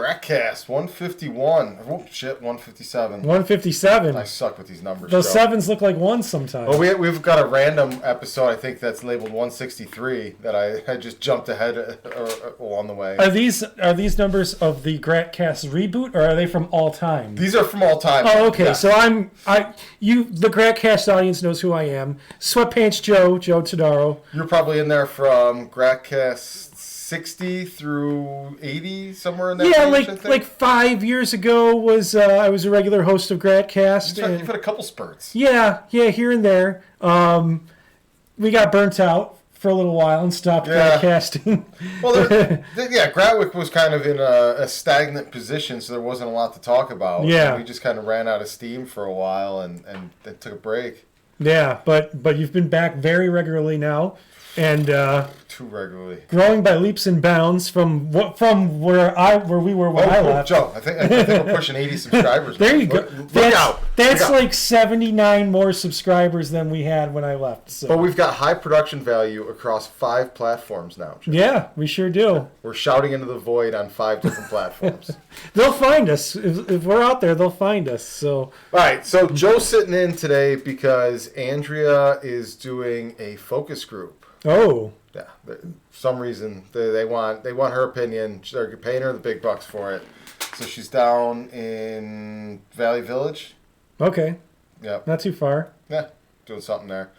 Gratcast 151. Oh, shit, 157. 157. I suck with these numbers. Those sevens look like ones sometimes. Well, we've got a random episode, I think, that's labeled 163 that I just jumped ahead along the way. Are these numbers of the Gratcast reboot, or are they from all time? These are from all time. Oh, okay. Yeah. So the Gratcast audience knows who I am. Sweatpants Joe Todaro. You're probably in there from Gratcast 60 through 80, somewhere in that range, I think. like 5 years ago I was a regular host of Gratcast. You've had a couple spurts. Yeah, here and there. We got burnt out for a little while and stopped Gratcasting. Well, Gratwick was kind of in a stagnant position, so there wasn't a lot to talk about. Yeah. We just kind of ran out of steam for a while and then took a break. Yeah, but you've been back very regularly now. And too regularly, growing by leaps and bounds from where we were when I left. Joe, I think we're pushing 80 subscribers. There you go. Look out! That's like 79 more subscribers than we had when I left. So. But we've got high production value across 5 platforms now, Joe. Yeah, we sure do. We're shouting into the void on 5 different platforms. They'll find us if we're out there. They'll find us. So. All right. So Joe's sitting in today because Andrea is doing a focus group. Oh. Yeah. For some reason they want her opinion. They're paying her the big bucks for it. So she's down in Valley Village. Okay. Yep. Not too far. Yeah. Doing something there.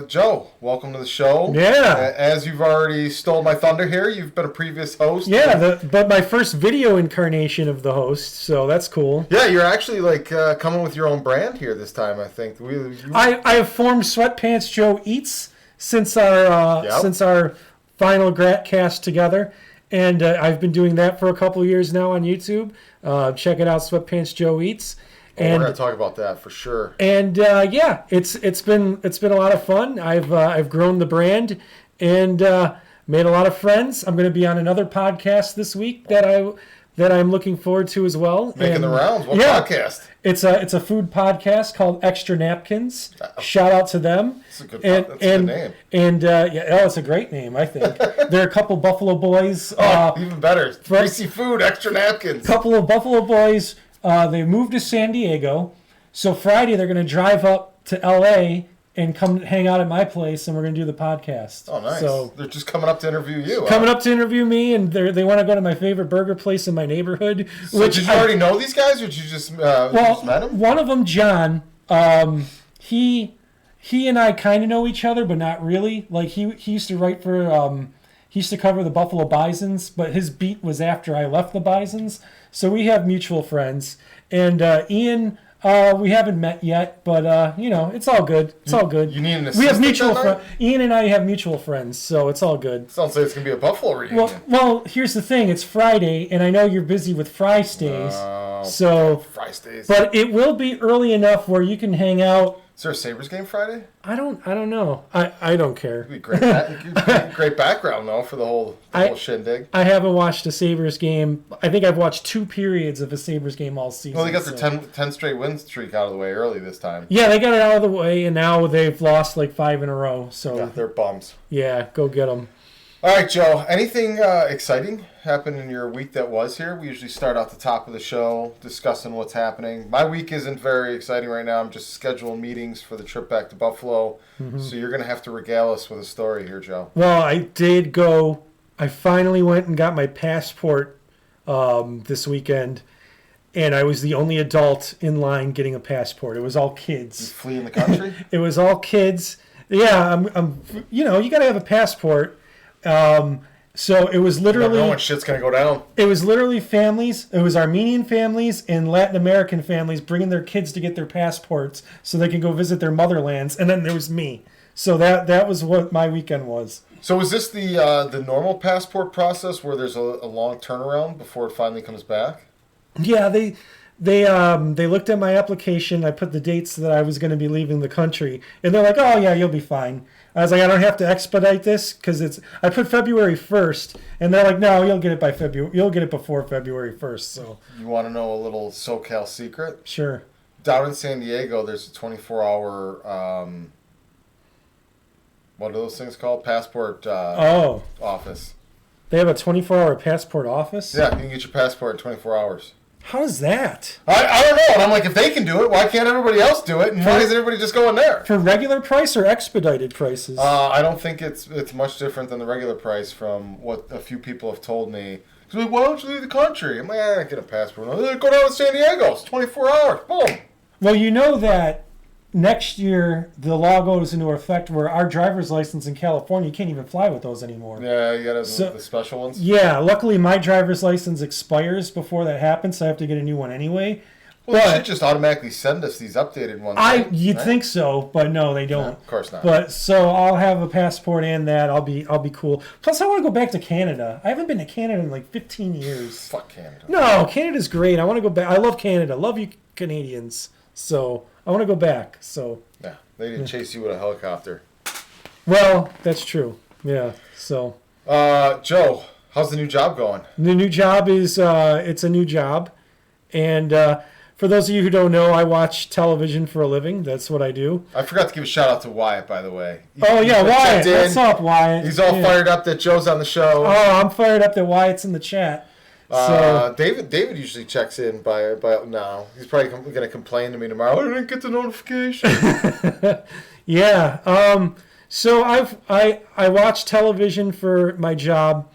Joe, welcome to the show. Yeah. As you've already stole my thunder here, you've been a previous host. Yeah, but my first video incarnation of the host, so that's cool. Yeah, you're actually coming with your own brand here this time, I think. I have formed SweatPantsJoe Eats since our final Gratcast together, and I've been doing that for a couple years now on YouTube. Check it out, SweatPantsJoe Eats. And we're gonna talk about that for sure. And it's been a lot of fun. I've grown the brand and made a lot of friends. I'm going to be on another podcast this week that I'm looking forward to as well. Making the rounds. What podcast? It's a food podcast called Extra Napkins. Shout out to them. That's a good name. And it's a great name, I think. There are a couple Buffalo boys. Even better. Greasy food, Extra Napkins. Couple of Buffalo boys. They moved to San Diego, so Friday they're going to drive up to L.A. and come hang out at my place, and we're going to do the podcast. Oh, nice. So they're just coming up to interview you. Coming up to interview me, and they want to go to my favorite burger place in my neighborhood. So did you already know these guys, or did you just met them? One of them, John, he and I kind of know each other, but not really. Like, he used to write for... he used to cover the Buffalo Bisons, but his beat was after I left the Bisons. So we have mutual friends. And Ian, we haven't met yet, but, it's all good. It's all good. You need an assistant. We have mutual friends. Ian and I have mutual friends, so it's all good. Sounds like it's going to be a Buffalo reunion. Well, here's the thing. It's Friday, and I know you're busy with Fry Stays. Fry Stays. But it will be early enough where you can hang out. Is there a Sabres game Friday? I don't know. I don't care. It'd be great. Great background though for the whole shindig. I haven't watched a Sabres game. I think I've watched 2 periods of a Sabres game all season. Well, they got their 10 straight win streak out of the way early this time. Yeah, they got it out of the way, and now they've lost like 5 in a row. So yeah, they're bums. Yeah, go get them. All right, Joe. Anything exciting happened in your week that was here? We usually start out the top of the show discussing what's happening. My week isn't very exciting right now. I'm just scheduling meetings for the trip back to Buffalo. Mm-hmm. So you're going to have to regale us with a story here, Joe. Well, I did go. I finally went and got my passport this weekend, and I was the only adult in line getting a passport. It was all kids. You fleeing the country? It was all kids. Yeah, I'm. You got to have a passport. So it was literally... You know when shit's going to go down. It was literally families. It was Armenian families and Latin American families bringing their kids to get their passports so they can go visit their motherlands. And then there was me. So that was what my weekend was. So is this the normal passport process where there's a long turnaround before it finally comes back? Yeah, they looked at my application. I put the dates that I was going to be leaving the country. And they're like, oh, yeah, you'll be fine. I was like, I don't have to expedite this because I put February 1st, and they're like, no, you'll get it by February. You'll get it before February 1st. So you want to know a little SoCal secret? Sure. Down in San Diego, there's a 24-hour what are those things called? Passport office. They have a 24-hour passport office? Yeah, you can get your passport in 24 hours. How is that? I don't know. And I'm like, if they can do it, why can't everybody else do it? And why isn't everybody just going there? For regular price or expedited prices? I don't think it's much different than the regular price from what a few people have told me. They're like, why don't you leave the country? I'm like, I get a passport. Go down to San Diego. It's 24 hours. Boom. Well, you know that next year the law goes into effect where our driver's license in California, you can't even fly with those anymore. Yeah, you got the special ones? Yeah, luckily my driver's license expires before that happens, so I have to get a new one anyway. Well, they should just automatically send us these updated ones. You'd think so, but no, they don't. No, of course not. But so I'll have a passport and that. I'll be cool. Plus, I want to go back to Canada. I haven't been to Canada in like 15 years. Fuck Canada. No, Canada's great. I want to go back. I love Canada. Love you Canadians. So I want to go back. So yeah, they didn't chase you with a helicopter. Well, that's true. Yeah. So Joe, how's the new job going? the new job is it's a new job, and for those of you who don't know, I watch television for a living. That's what I do. I forgot to give a shout out to Wyatt, by the way. Yeah, Wyatt. What's up, Wyatt? He's all fired up that Joe's on the show. Oh, I'm fired up that Wyatt's in the chat. So David usually checks in by now. He's probably going to complain to me tomorrow. I didn't get the notification. yeah. So I watch television for my job,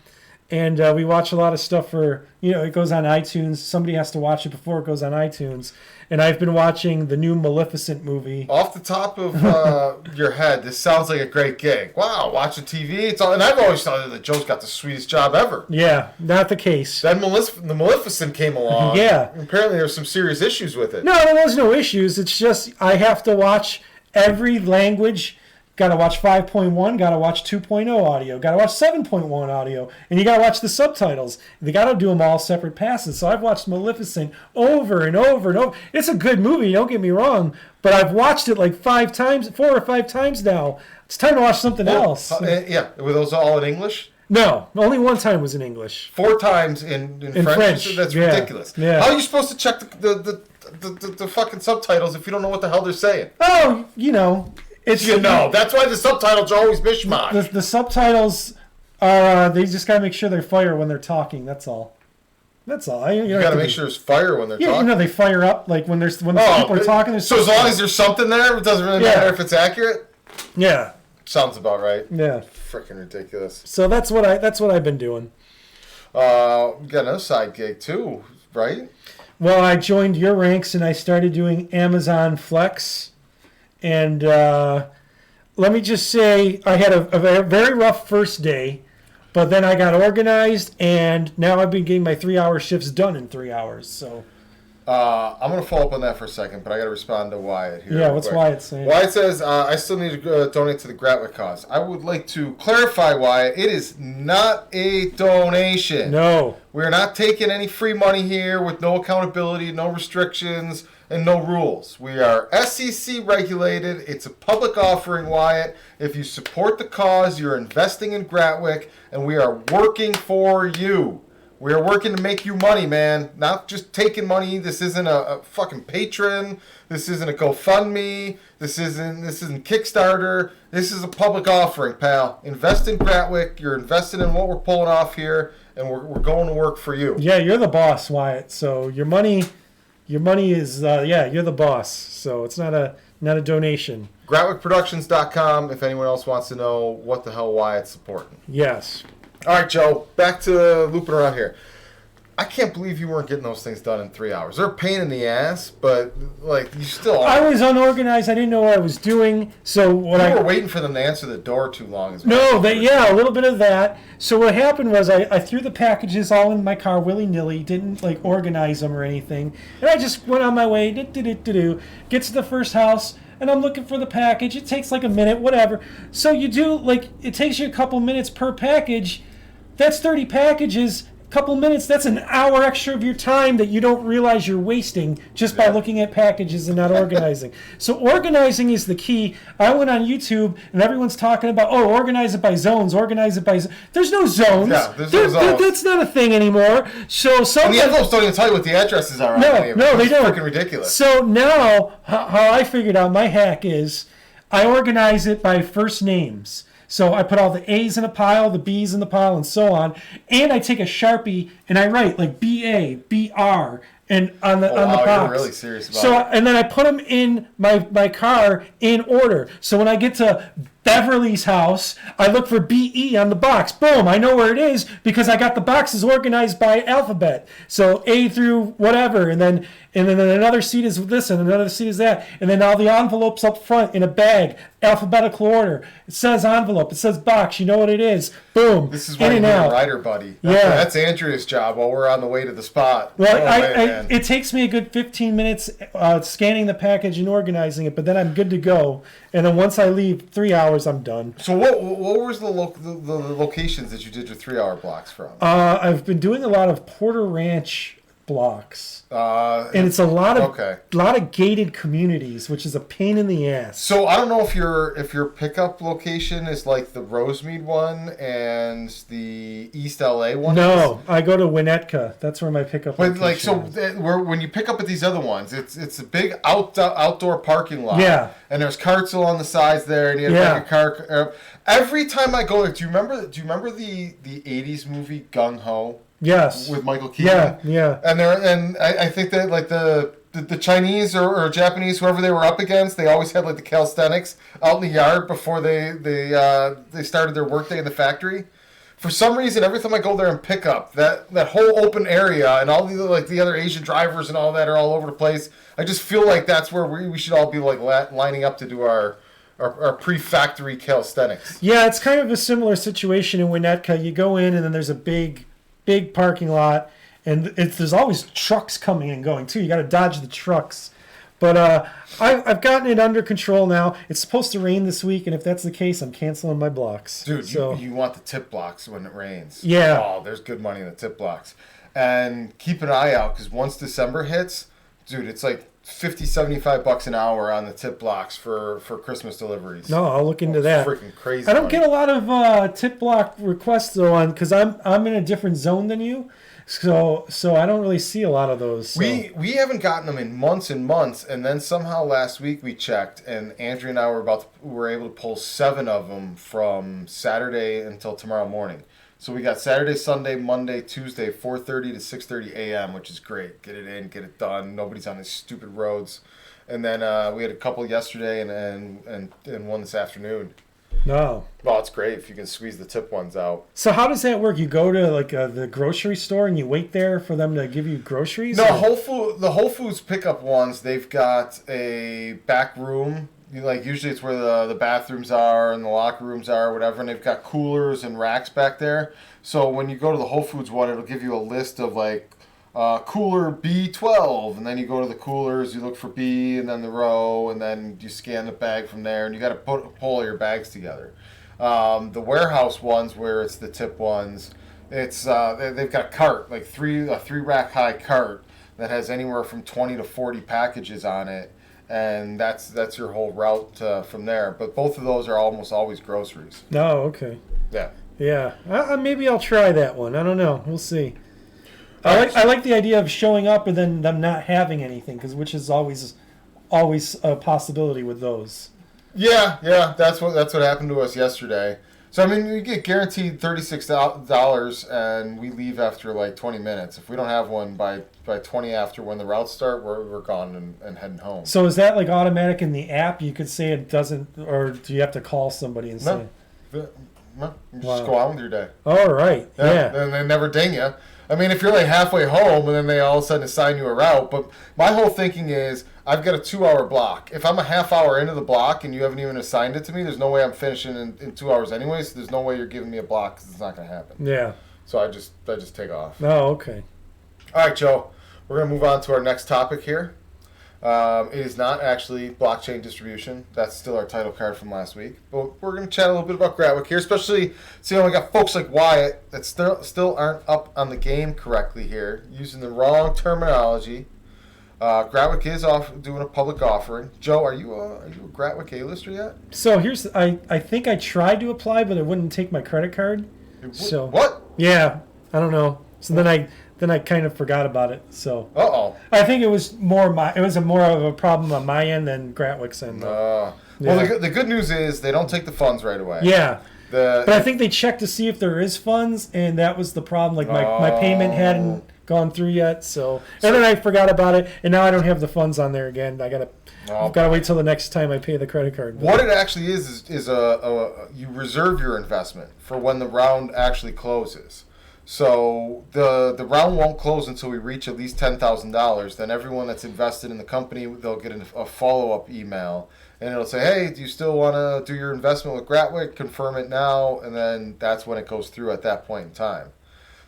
and we watch a lot of stuff for, it goes on iTunes. Somebody has to watch it before it goes on iTunes. And I've been watching the new Maleficent movie. Off the top of your head, this sounds like a great gig. Wow, watching TV. And I've always thought that Joe's got the sweetest job ever. Yeah, not the case. Then the Maleficent came along. Yeah. Apparently there's some serious issues with it. No, there was no issues. It's just I have to watch every language. Got to watch 5.1, got to watch 2.0 audio, got to watch 7.1 audio, and you got to watch the subtitles. They got to do them all separate passes. So I've watched Maleficent over and over and over. It's a good movie, don't get me wrong, but I've watched it like 4 or 5 times now. It's time to watch something else. Yeah, were those all in English? No, only one time was in English. 4 times in French? That's ridiculous. Yeah. How are you supposed to check the fucking subtitles if you don't know what the hell they're saying? Oh, That's why the subtitles are always mishmash. The subtitles are, they just got to make sure they fire when they're talking. That's all. You got to make sure there's fire when they're talking. They fire up like when people are talking. So as long as there's something there, it doesn't really matter if it's accurate? Yeah. Sounds about right. Yeah. Freaking ridiculous. So that's what I've been doing. We got another side gig too, right? Well, I joined your ranks and I started doing Amazon Flex. And let me just say, I had a very rough first day, but then I got organized, and now I've been getting my 3-hour shifts done in 3 hours. So I'm going to follow up on that for a second, but I got to respond to Wyatt here. Yeah, what's Wyatt saying? Wyatt says, I still need to donate to the Gratcast cause. I would like to clarify, Wyatt, it is not a donation. No. We're not taking any free money here with no accountability, no restrictions, and no rules. We are SEC regulated. It's a public offering, Wyatt. If you support the cause, you're investing in Gratwick, and we are working for you. We are working to make you money, man. Not just taking money. This isn't a fucking Patreon. This isn't a GoFundMe. This isn't Kickstarter. This is a public offering, pal. Invest in Gratwick. You're invested in what we're pulling off here, and we're going to work for you. Yeah, you're the boss, Wyatt. So your money is you're the boss. So it's not a donation. GratwickProductions.com if anyone else wants to know what the hell Wyatt's supporting. Yes. All right, Joe, back to looping around here. I can't believe you weren't getting those things done in 3 hours. They're a pain in the ass, but you still are. I was unorganized. I didn't know what I was doing. So you were waiting for them to answer the door too long. A little bit of that. So what happened was I threw the packages all in my car willy-nilly, didn't organize them or anything, and I just went on my way. Get to the first house, and I'm looking for the package. It takes like a minute, whatever. So you do it takes you a couple minutes per package. That's 30 packages. Couple minutes, that's an hour extra of your time that you don't realize you're wasting just by looking at packages and not organizing. So organizing is the key. I went on YouTube and everyone's talking about, organize it by zones, There's no zones. Yeah, there's no zones. That's not a thing anymore. So and the envelopes don't even tell you what the addresses are. No, they don't. It's freaking ridiculous. So now, how I figured out my hack is I organize it by first names. So I put all the A's in a pile, the B's in the pile, and so on. And I take a Sharpie and I write like BA, BR, and on the box. You're really serious about it. And then I put them in my car in order. So when I get to Beverly's house, I look for BE on the box. Boom, I know where it is because I got the boxes organized by alphabet. So A through whatever, and then another seat is this and another seat is that. And then all the envelopes up front in a bag, alphabetical order. It says envelope, it says box, you know what it is. Boom. This is why you need a rider buddy. That's Andrea's job while we're on the way to the spot. Well, it takes me a good 15 minutes scanning the package and organizing it, but then I'm good to go. And then once I leave, 3 hours, I'm done. So what was the locations that you did your 3 hour blocks from? I've been doing a lot of Porter Ranch blocks, and it's a lot of gated communities, which is a pain in the ass. So I don't know if your pickup location is like the Rosemead one and the East LA one. No, I go to Winnetka. That's where my pickup. But like, so when you pick up at these other ones, it's a big outdoor parking lot. Yeah, and there's carts along the sides there, and you have like a car. Every time I go, do you remember the '80s movie Gung Ho? Yes. With Michael Keaton. Yeah. And I think that like the Chinese or Japanese, whoever they were up against, they always had like the calisthenics out in the yard before they started their workday in the factory. For some reason, every time I go there and pick up that whole open area and all the other Asian drivers and all that are all over the place, I just feel like that's where we should all be like lining up to do our pre-factory calisthenics. Yeah, it's kind of a similar situation in Winnetka. You go in and then there's a big parking lot, and there's always trucks coming and going too. You got to dodge the trucks. But I've gotten it under control now. It's supposed to rain this week, and if that's the case, I'm canceling my blocks. Dude, you want the tip blocks when it rains. Yeah. Oh, there's good money in the tip blocks. And keep an eye out, because once December hits, dude, it's like $50-$75 an hour on the tip blocks for Christmas deliveries. No, I'll look into that. Freaking crazy. I don't get a lot of tip block requests though, on because I'm in a different zone than you, so I don't really see a lot of those. So. We haven't gotten them in months and months, and then somehow last week we checked, and Andrea and I were able to pull 7 of them from Saturday until tomorrow morning. So we got Saturday, Sunday, Monday, Tuesday, 4:30 to 6:30 a.m., which is great. Get it in, get it done. Nobody's on these stupid roads. And then we had a couple yesterday and one this afternoon. No. Well, it's great if you can squeeze the tip ones out. So how does that work? You go to like the grocery store and you wait there for them to give you groceries? No, the Whole Foods pickup ones, they've got a back room. Like usually it's where the bathrooms are and the locker rooms are or whatever, and they've got coolers and racks back there. So when you go to the Whole Foods one, it'll give you a list of like cooler B12, and then you go to the coolers, you look for B and then the row, and then you scan the bag from there, and you got to pull all your bags together. The warehouse ones, where it's the tip ones, it's they've got a cart, like a 3-rack high cart that has anywhere from 20 to 40 packages on it. And that's your whole route from there. But both of those are almost always groceries. Oh, okay. Yeah. Yeah. Maybe I'll try that one. I don't know. We'll see. I like the idea of showing up and then them not having anything, which is always a possibility with those. Yeah. That's what happened to us yesterday. So I mean, we get guaranteed $36, and we leave after like 20 minutes. If we don't have one by 20 after when the routes start, we're gone and heading home. So is that like automatic in the app? You could say it doesn't, or do you have to call somebody and say? No, you just go on with your day. All right. Yeah. And they never ding you. I mean, if you're like halfway home and then they all of a sudden assign you a route, but my whole thinking is I've got a 2-hour block. If I'm a half hour into the block and you haven't even assigned it to me, there's no way I'm finishing in 2 hours anyways. So there's no way you're giving me a block because it's not going to happen. Yeah. So I just take off. Oh, okay. All right, Joe. We're going to move on to our next topic here. It is not actually blockchain distribution. That's still our title card from last week. But we're going to chat a little bit about Gratwick here, especially seeing we got folks like Wyatt that still aren't up on the game correctly here, using the wrong terminology. Gratwick is doing a public offering. Joe, are you a Gratwick A-lister yet? So I think I tried to apply, but it wouldn't take my credit card. So what? Yeah, I don't know. So then I kind of forgot about it. So I think it was more of a problem on my end than Gratwick's end. Well, the good news is they don't take the funds right away. Yeah. But I think they checked to see if there is funds, and that was the problem. Like my payment hadn't gone through yet, and then I forgot about it, and now I don't have the funds on there again. I've got to wait till the next time I pay the credit card bill. What it actually is you reserve your investment for when the round actually closes. So the round won't close until we reach at least $10,000. Then everyone that's invested in the company, they'll get a follow-up email. And it'll say, hey, do you still want to do your investment with Gratwick? Confirm it now. And then that's when it goes through at that point in time.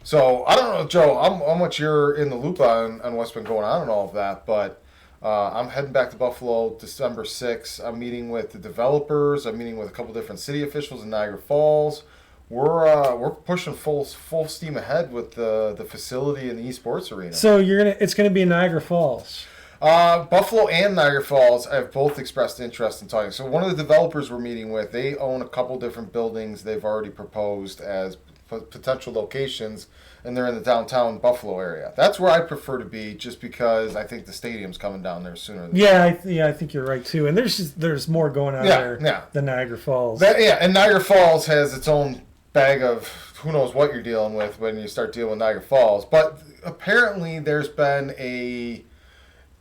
So I don't know, Joe, how much you're in the loop on what's been going on and all of that. But I'm heading back to Buffalo December 6th. I'm meeting with the developers. I'm meeting with a couple different city officials in Niagara Falls. We're pushing full steam ahead with the facility and the esports arena. So it's gonna be in Niagara Falls. Buffalo and Niagara Falls have both expressed interest in talking. So one of the developers we're meeting with, they own a couple different buildings they've already proposed as potential locations, and they're in the downtown Buffalo area. That's where I prefer to be, just because I think the stadium's coming down there sooner. I think you're right too. And there's more going on there than Niagara Falls. And Niagara Falls has its own bag of who knows what you're dealing with when you start dealing with Niagara Falls. But apparently there's been a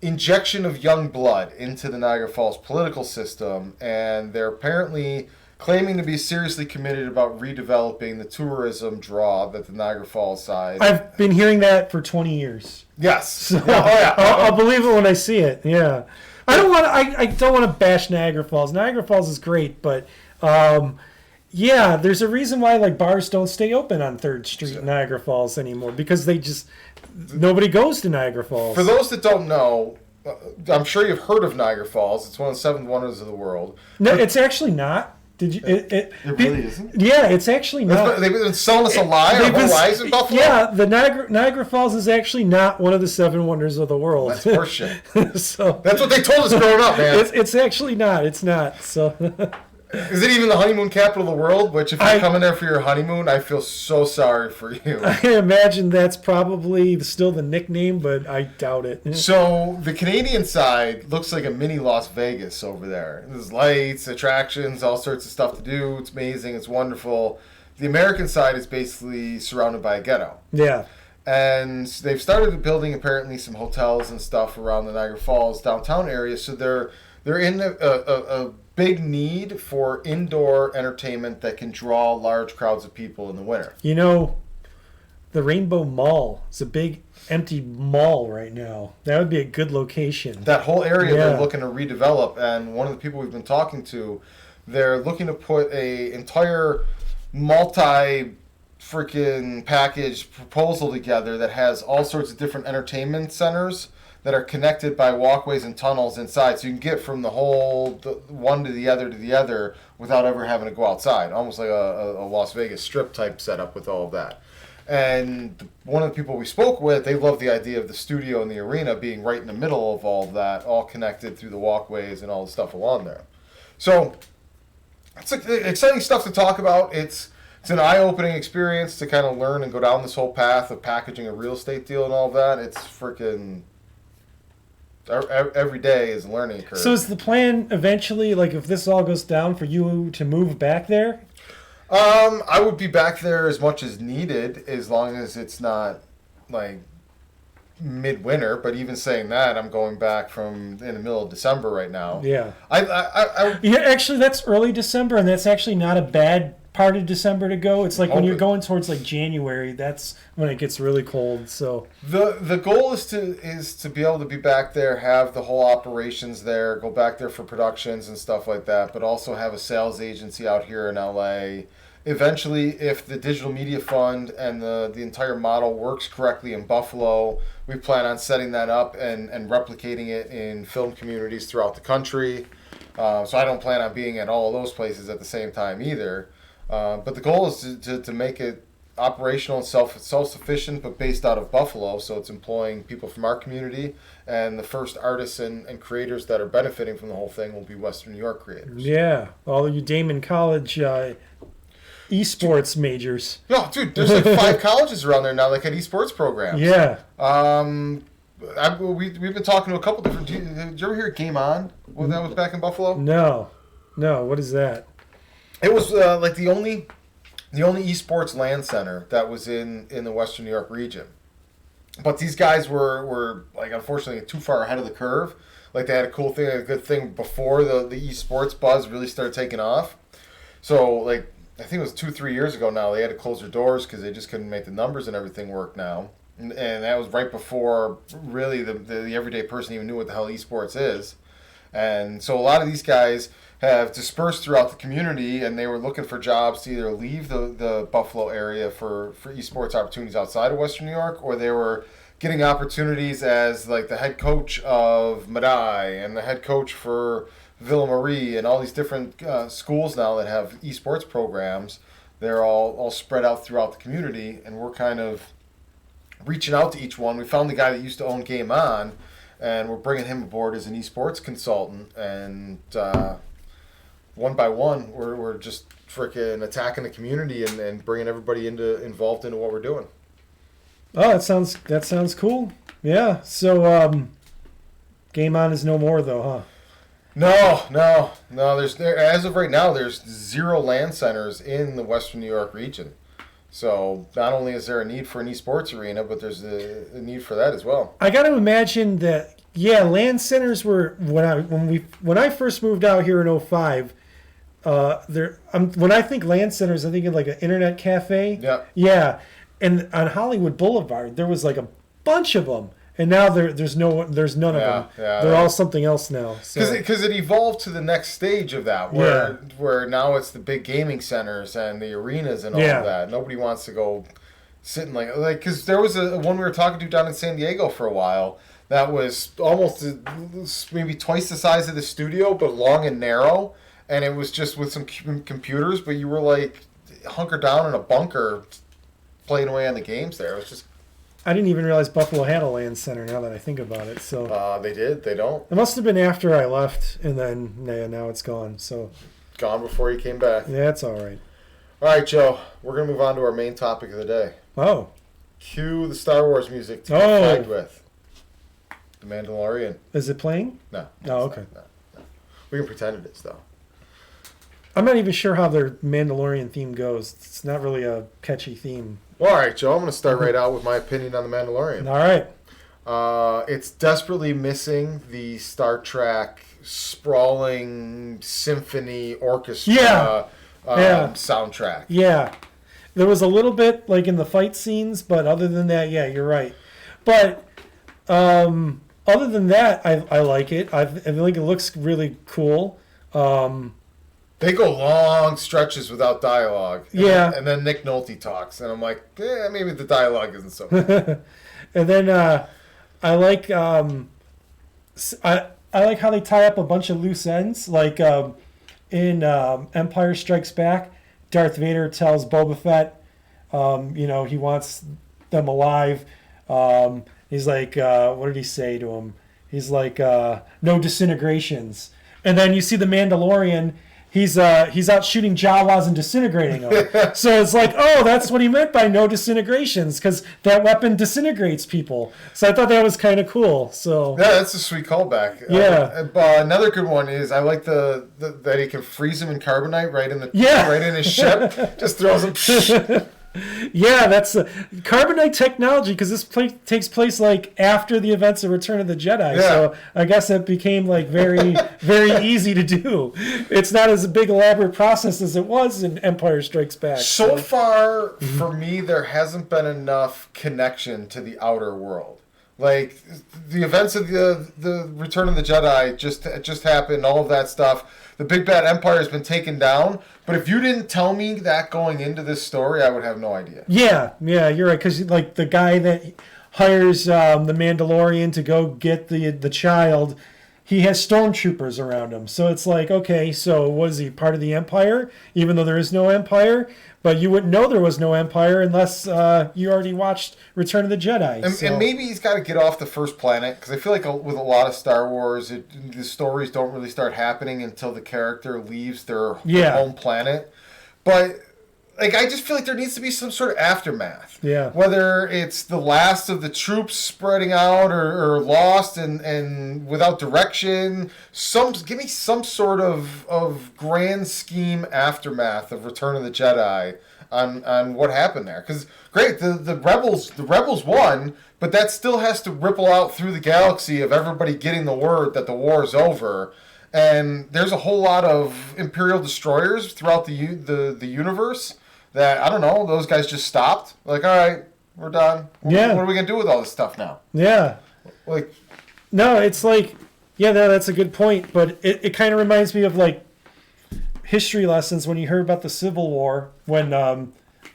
injection of young blood into the Niagara Falls political system, and they're apparently claiming to be seriously committed about redeveloping the tourism draw that the Niagara Falls side. I've been hearing that for 20 years. Yes. So I'll believe it when I see it. Yeah. I don't want to bash Niagara Falls. Niagara Falls is great, but there's a reason why like bars don't stay open on 3rd Street in Niagara Falls anymore, because nobody goes to Niagara Falls. For those that don't know, I'm sure you've heard of Niagara Falls. It's one of the 7 wonders of the world. No, it's actually not. Did you? It really isn't? Yeah, it's actually not. They've been selling us a lie our whole lives in Buffalo? Yeah, the Niagara Falls is actually not one of the 7 wonders of the world. That's horseshit. So that's what they told us growing up, man. It's actually not. It's not. So. Is it even the honeymoon capital of the world? Which, if you're coming there for your honeymoon, I feel so sorry for you. I imagine that's probably still the nickname, but I doubt it. So the Canadian side looks like a mini Las Vegas over there. There's lights, attractions, all sorts of stuff to do. It's amazing. It's wonderful. The American side is basically surrounded by a ghetto. Yeah. And they've started building apparently some hotels and stuff around the Niagara Falls downtown area. So they're in a big need for indoor entertainment that can draw large crowds of people in the winter. You know, the Rainbow Mall is a big empty mall right now. That would be a good location. That whole area they're looking to redevelop, and one of the people we've been talking to, they're looking to put a entire multi-freaking package proposal together that has all sorts of different entertainment centers that are connected by walkways and tunnels inside, so you can get from the one to the other without ever having to go outside, almost like a Las Vegas Strip type setup with all of that. And one of the people we spoke with, they love the idea of the studio and the arena being right in the middle of all of that, all connected through the walkways and all the stuff along there. So it's exciting stuff to talk about. It's an eye-opening experience to kind of learn and go down this whole path of packaging a real estate deal and all of that. It's freaking... Every day is a learning curve. So is the plan eventually, like if this all goes down, for you to move back there? I would be back there as much as needed, as long as it's not like midwinter. But even saying that, I'm going back from in the middle of December right now. Yeah. Actually, that's early December, and that's actually not a bad part of December to go. It's like when you're going towards like January, that's when it gets really cold. So the goal is to be able to be back there, have the whole operations there, go back there for productions and stuff like that, but also have a sales agency out here in LA. Eventually, if the digital media fund and the entire model works correctly in Buffalo, we plan on setting that up and replicating it in film communities throughout the country. So I don't plan on being at all of those places at the same time either. But the goal is to make it operational and self-sufficient, but based out of Buffalo, so it's employing people from our community, and the first artists and creators that are benefiting from the whole thing will be Western New York creators. Yeah, all of you Damon College esports majors. No, dude, there's like 5 colleges around there now that got esports programs. Yeah. We've been talking to a couple different... Did you ever hear Game On? Well, that was back in Buffalo? No, what is that? It was like the only esports land center that was in the Western New York region. But these guys were like unfortunately too far ahead of the curve. Like they had a cool thing, a good thing before the esports buzz really started taking off. So like I think it was 2-3 years ago now they had to close their doors because they just couldn't make the numbers and everything work now. And that was right before really the everyday person even knew what the hell esports is. And so a lot of these guys have dispersed throughout the community, and they were looking for jobs to either leave the Buffalo area for esports opportunities outside of Western New York, or they were getting opportunities as like the head coach of Madai and the head coach for Villa Marie and all these different schools now that have esports programs. They're all spread out throughout the community, and we're kind of reaching out to each one. We found the guy that used to own Game On, and we're bringing him aboard as an esports consultant. And one by one, we're just freaking attacking the community and bringing everybody involved into what we're doing. Oh, that sounds cool. Yeah. So Game On is no more though, huh? No. There as of right now, there's 0 land centers in the Western New York region. So not only is there a need for an esports arena, but there's a need for that as well. I got to imagine that. Yeah, land centers were when I first moved out here in 2005. When I think land centers, I'm thinking like an internet cafe. Yeah. Yeah, and on Hollywood Boulevard there was like a bunch of them, and now there's none of them. Yeah, they're all something else now. Because it evolved to the next stage of that, where now it's the big gaming centers and the arenas and all of that. Nobody wants to go sitting like because there was one we were talking to down in San Diego for a while that was almost maybe twice the size of the studio, but long and narrow, and it was just with some computers, but you were like hunkered down in a bunker playing away on the games there. It was just... I didn't even realize Buffalo had a land center now that I think about it. So they did. They don't. It must have been after I left, and then now it's gone. So gone before you came back. Yeah, it's all right. All right, Joe. We're gonna move on to our main topic of the day. Oh. Cue the Star Wars music to get flagged with. The Mandalorian. Is it playing? No. Oh, okay. No. We can pretend it is though. I'm not even sure how their Mandalorian theme goes. It's not really a catchy theme. Well, all right, Joe. I'm going to start right out with my opinion on the Mandalorian. All right. It's desperately missing the Star Trek sprawling symphony orchestra soundtrack. Yeah. There was a little bit like in the fight scenes, but other than that, yeah, you're right. But other than that, I like it. I think it looks really cool. They go long stretches without dialogue. And then Nick Nolte talks, and I'm like, maybe the dialogue isn't so good. And then I like I like how they tie up a bunch of loose ends. Like in Empire Strikes Back, Darth Vader tells Boba Fett, he wants them alive. He's like, what did he say to him? He's like, no disintegrations. And then you see the Mandalorian. He's out shooting Jawas and disintegrating them. So it's like, oh, that's what he meant by no disintegrations, because that weapon disintegrates people. So I thought that was kind of cool. So yeah, that's a sweet callback. Yeah. Another good one is I like that he can freeze him in carbonite right in his ship. Just throws him. Yeah, that's carbonite technology, because this takes place like after the events of Return of the Jedi. Yeah. So I guess it became like very, very easy to do. It's not as a big elaborate process as it was in Empire Strikes Back. So far, for me, there hasn't been enough connection to the outer world. Like the events of the Return of the Jedi just happened, all of that stuff. The big bad empire has been taken down. But if you didn't tell me that going into this story, I would have no idea. Yeah, you're right. Because like the guy that hires the Mandalorian to go get the child, he has stormtroopers around him. So it's like, okay, so what is he, part of the Empire? Even though there is no Empire? But you wouldn't know there was no Empire unless you already watched Return of the Jedi. And maybe he's got to get off the first planet, because I feel like with a lot of Star Wars, the stories don't really start happening until the character leaves their home planet. But like, I just feel like there needs to be some sort of aftermath. Yeah. Whether it's the last of the troops spreading out or lost and without direction. Give me some sort of grand scheme aftermath of Return of the Jedi on what happened there. Because, great, the rebels won, but that still has to ripple out through the galaxy of everybody getting the word that the war is over. And there's a whole lot of Imperial destroyers throughout the universe that, I don't know, those guys just stopped. Like, all right, we're done. Yeah. What are we going to do with all this stuff now? Yeah. Like, no, it's like, yeah, no, that's a good point. But it kind of reminds me of, like, history lessons when you heard about the Civil War, when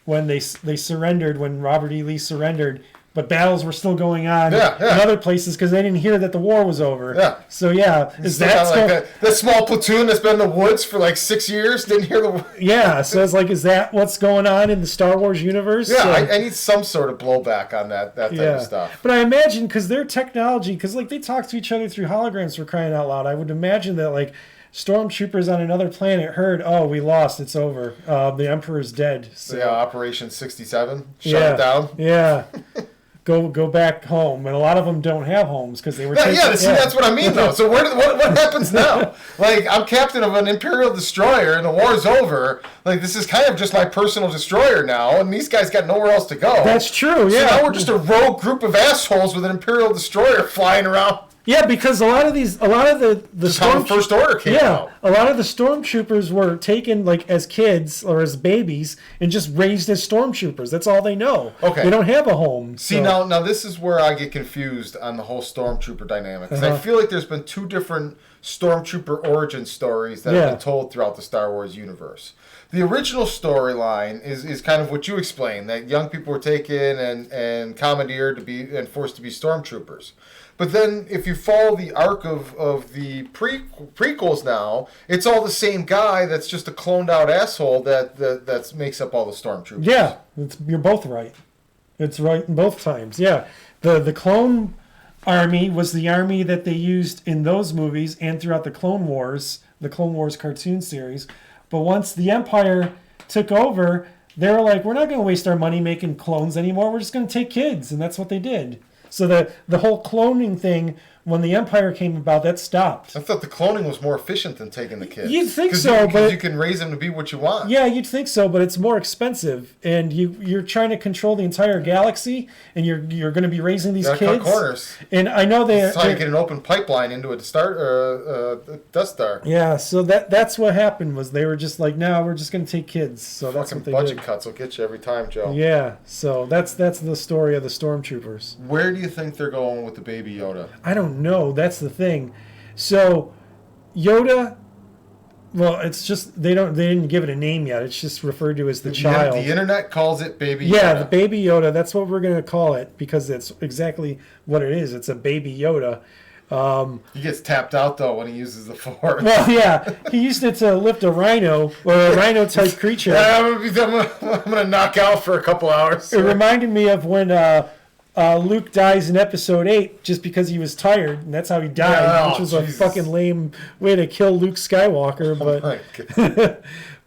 they surrendered, when Robert E. Lee surrendered. But battles were still going on in other places because they didn't hear that the war was over. Yeah. So, yeah. Is that the small platoon that's been in the woods for like 6 years didn't hear the... Yeah. So it's like, is that what's going on in the Star Wars universe? Yeah, So, I need some sort of blowback on that type of stuff. But I imagine, because their technology, because like they talk to each other through holograms for crying out loud, I would imagine that like stormtroopers on another planet heard, oh, we lost, it's over. The Emperor's dead. So yeah, Operation 67, shut it down. Yeah. Go back home, and a lot of them don't have homes because they were. That's what I mean though. So what happens now? Like, I'm captain of an Imperial destroyer, and the war's over. Like, this is kind of just my personal destroyer now, and these guys got nowhere else to go. That's true. Yeah. So now we're just a rogue group of assholes with an Imperial destroyer flying around. Yeah, because a lot of the First Order came out. A lot of the stormtroopers were taken like as kids or as babies and just raised as stormtroopers. That's all they know. Okay. They don't have a home. See, now this is where I get confused on the whole stormtrooper dynamic. Because I feel like there's been two different stormtrooper origin stories that have been told throughout the Star Wars universe. The original storyline is kind of what you explained, that young people were taken and commandeered to be and forced to be stormtroopers. But then, if you follow the arc of the prequels now, it's all the same guy that's just a cloned out asshole that makes up all the stormtroopers. Yeah, you're both right. It's right in both times. Yeah, the clone army was the army that they used in those movies and throughout the Clone Wars cartoon series. But once the Empire took over, they were like, we're not going to waste our money making clones anymore. We're just going to take kids, and that's what they did. So the whole cloning thing, when the Empire came about, that stopped. I thought the cloning was more efficient than taking the kids. You'd think so, but you can raise them to be what you want. Yeah, you'd think so, but it's more expensive, and you're trying to control the entire galaxy, and you're going to be raising these kids. Cut corners. And I know that's how you get an open pipeline into a Death Star. Yeah, so that's what happened. Was they were just like, no, we're just going to take kids. So that's what they budget did. cuts will get you every time, Joe. Yeah, so that's the story of the stormtroopers. Where do you think they're going with the Baby Yoda? I don't know. That's the thing. So Yoda, well, it's just they didn't give it a name yet. It's just referred to as the child. The internet calls it Baby Yoda. Yeah, the Baby Yoda. That's what we're going to call it because it's exactly what it is. It's a Baby Yoda. He gets tapped out though when he uses the Force. Well, yeah, he used it to lift a rhino or a rhino-type creature. I'm gonna knock out for a couple hours. It reminded me of when Luke dies in Episode 8 just because he was tired, and that's how he died, which was a fucking lame way to kill Luke Skywalker.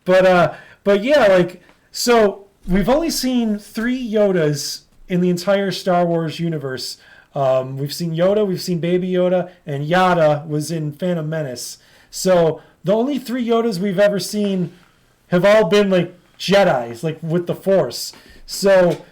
But yeah, like, so we've only seen 3 Yodas in the entire Star Wars universe. We've seen Yoda, we've seen Baby Yoda, and Yada was in Phantom Menace. So the only 3 Yodas we've ever seen have all been like Jedis, like with the Force. So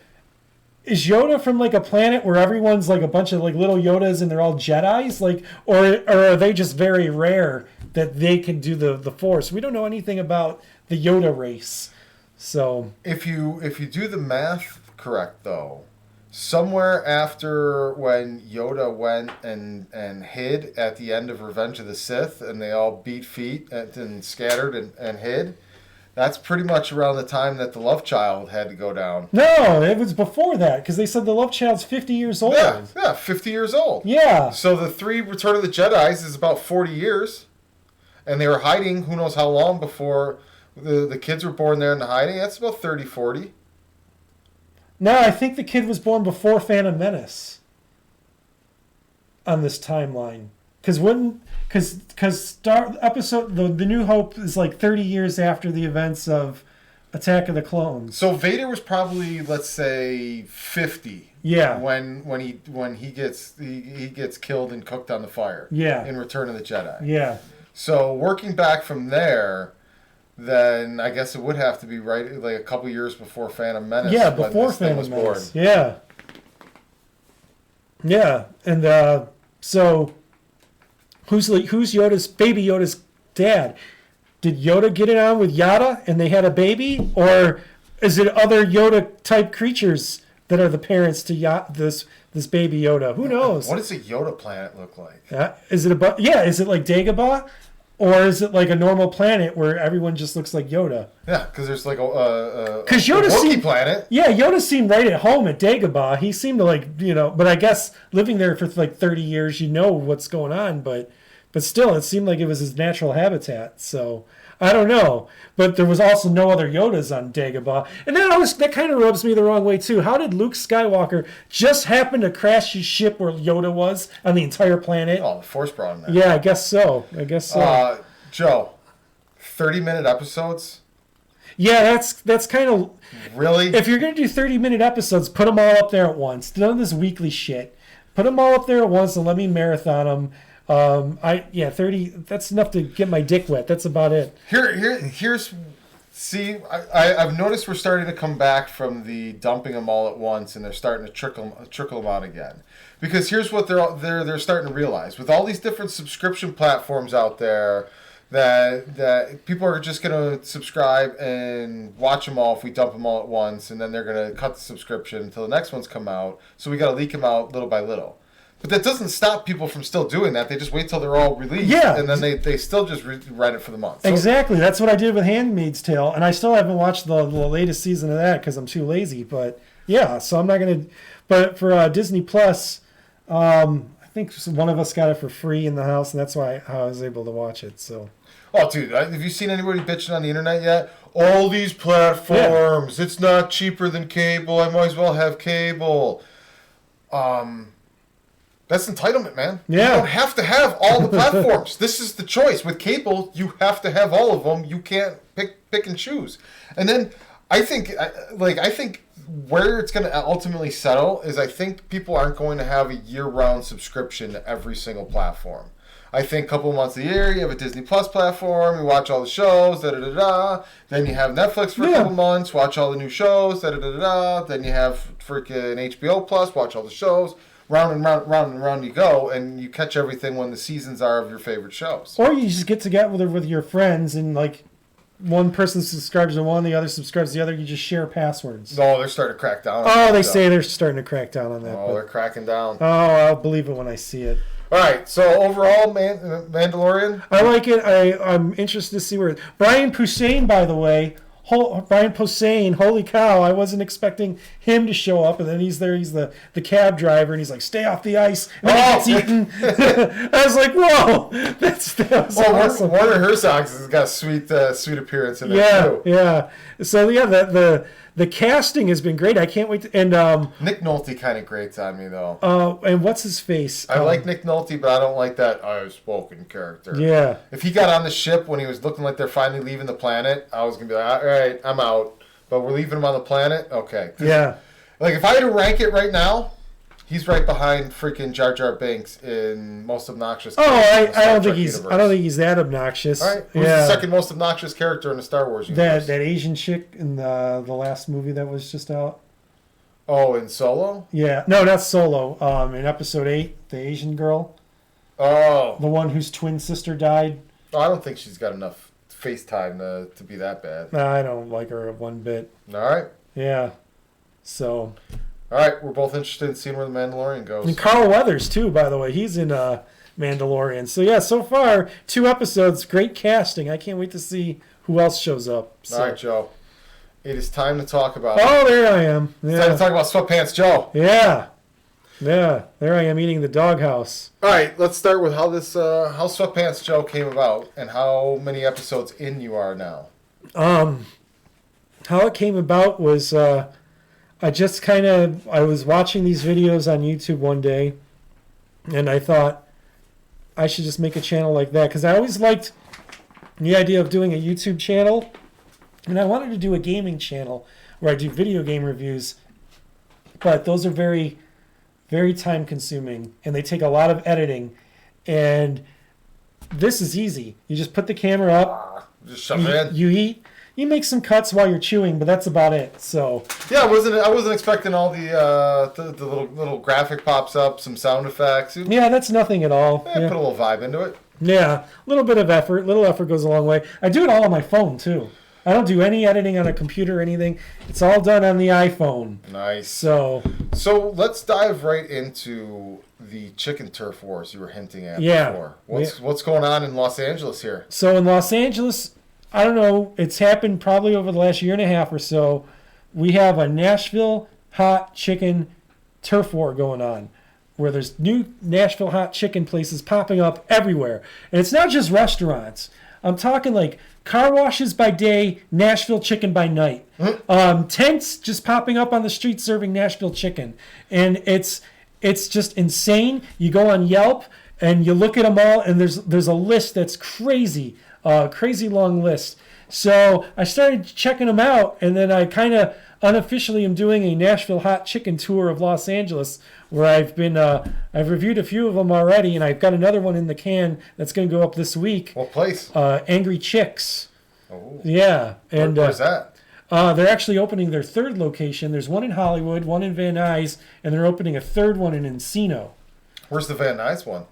is Yoda from like a planet where everyone's like a bunch of like little Yodas and they're all Jedis, like, or are they just very rare that they can do the Force? We don't know anything about the Yoda race. So if you do the math correct though, somewhere after when Yoda went and hid at the end of Revenge of the Sith and they all beat feet and scattered and hid, that's pretty much around the time that the Love Child had to go down. No, it was before that, because they said the Love Child's 50 years old. Yeah, 50 years old. Yeah. So the 3 Return of the Jedis is about 40 years. And they were hiding who knows how long before the kids were born there in the hiding. That's about 30, 40. No, I think the kid was born before Phantom Menace on this timeline. Because the New Hope is like 30 years after the events of Attack of the Clones. So Vader was probably, let's say, 50. Yeah. When he gets killed and cooked on the fire. Yeah. In Return of the Jedi. Yeah. So working back from there, then I guess it would have to be right like a couple years before Phantom Menace. Yeah, before Phantom Menace. Born. Yeah. Yeah, and so who's Yoda's baby Yoda's dad? Did Yoda get it on with Yada and they had a baby, or is it other Yoda type creatures that are the parents to this baby Yoda? Who knows? What does a Yoda planet look like? Is it Is it like Dagobah, or is it like a normal planet where everyone just looks like Yoda? Yeah, because there's like a Yoda planet. Yeah, Yoda seemed right at home at Dagobah. He seemed to but I guess living there for like 30 years, you know what's going on, but still, it seemed like it was his natural habitat. So I don't know. But there was also no other Yodas on Dagobah, and that kind of rubs me the wrong way too. How did Luke Skywalker just happen to crash his ship where Yoda was on the entire planet? Oh, the Force brought him there. Yeah, I guess so. Joe, 30-minute episodes. Yeah, that's kind of really. If you're gonna do 30-minute episodes, put them all up there at once. None of this weekly shit. Put them all up there at once and let me marathon them. 30. That's enough to get my dick wet. That's about it. Here's. See, I've noticed we're starting to come back from the dumping them all at once, and they're starting to trickle them out again. Because here's what they're starting to realize with all these different subscription platforms out there. That people are just going to subscribe and watch them all if we dump them all at once, and then they're going to cut the subscription until the next ones come out. So we got to leak them out little by little. But that doesn't stop people from still doing that. They just wait till they're all released, and then they still just rent it for the month. So, exactly. That's what I did with Handmaid's Tale, and I still haven't watched the latest season of that because I'm too lazy. But yeah, so I'm not going to. But for Disney Plus, I think one of us got it for free in the house, and that's why I was able to watch it. So. Oh, dude, have you seen anybody bitching on the internet yet? All these platforms, it's not cheaper than cable. I might as well have cable. That's entitlement, man. Yeah. You don't have to have all the platforms. This is the choice. With cable, you have to have all of them. You can't pick and choose. And then I think where it's going to ultimately settle is I think people aren't going to have a year-round subscription to every single platform. I think a couple months a year, you have a Disney Plus platform, you watch all the shows, da-da-da-da. Then you have Netflix for a couple months, watch all the new shows, da-da-da-da. Then you have freaking HBO Plus, watch all the shows. Round and round you go, and you catch everything when the seasons are of your favorite shows. Or you just get together with your friends, and like one person subscribes to one, the other subscribes to the other. You just share passwords. No, they're starting to crack down. They say they're starting to crack down on that. Oh, they're cracking down. Oh, I'll believe it when I see it. All right, so overall, Mandalorian? I like it. I'm interested to see where... Brian Posehn, by the way. Brian Posehn, holy cow, I wasn't expecting him to show up, and then he's there, he's the cab driver, and he's like, stay off the ice, and he gets eaten. I was like, whoa, that was awesome. Werner Herzog has got a sweet appearance in there, too. Yeah, so yeah, the casting has been great. I can't wait to... And Nick Nolte kind of grates on me, though. And what's his face? I like Nick Nolte, but I don't like that I've-spoken character. Yeah. If he got on the ship when he was looking like they're finally leaving the planet, I was going to be like, all right, I'm out. But we're leaving him on the planet? Okay. Yeah. Like, if I had to rank it right now, he's right behind freaking Jar Jar Binks in most obnoxious. I don't think he's that obnoxious. All right. Who's the second most obnoxious character in the Star Wars universe? That Asian chick in the last movie that was just out. Oh, in Solo? Yeah. No, not Solo. In Episode 8, the Asian girl. Oh. The one whose twin sister died. Oh, I don't think she's got enough FaceTime to be that bad. I don't like her one bit. All right. Yeah. So. All right, we're both interested in seeing where the Mandalorian goes. And Carl Weathers, too, by the way. He's in Mandalorian. So, yeah, so far, 2 episodes, great casting. I can't wait to see who else shows up. So. All right, Joe. It is time to talk about... Oh, there I am. Yeah. It's time to talk about Sweatpants Joe. Yeah. Yeah, there I am eating the doghouse. All right, let's start with how Sweatpants Joe came about and how many episodes in you are now. How it came about was... I was watching these videos on YouTube one day, and I thought I should just make a channel like that, because I always liked the idea of doing a YouTube channel And I wanted to do a gaming channel where I do video game reviews, but those are very, very time consuming and they take a lot of editing. And this is easy. You just put the camera up, just shove it in. You eat. You make some cuts while you're chewing, but that's about it. So yeah, I wasn't expecting all the little graphic pops up, some sound effects. Yeah, that's nothing at all. Yeah, put a little vibe into it. Yeah, a little bit of effort. Little effort goes a long way. I do it all on my phone too. I don't do any editing on a computer or anything. It's all done on the iPhone. Nice. So let's dive right into the chicken turf wars you were hinting at before. What's going on in Los Angeles here? So in Los Angeles, I don't know, it's happened probably over the last year and a half or so. We have a Nashville hot chicken turf war going on, where there's new Nashville hot chicken places popping up everywhere. And it's not just restaurants. I'm talking like car washes by day, Nashville chicken by night. Tents just popping up on the street serving Nashville chicken. And it's just insane. You go on Yelp and you look at them all, and there's a list that's crazy, crazy long list. So I started checking them out, and then I kind of unofficially am doing a Nashville hot chicken tour of Los Angeles, where I've reviewed a few of them already, and I've got another one in the can that's going to go up this week. What place? Angry Chicks. Oh. Yeah. And where's that? They're actually opening their third location. There's one in Hollywood, one in Van Nuys, and they're opening a third one in Encino. Where's the Van Nuys one?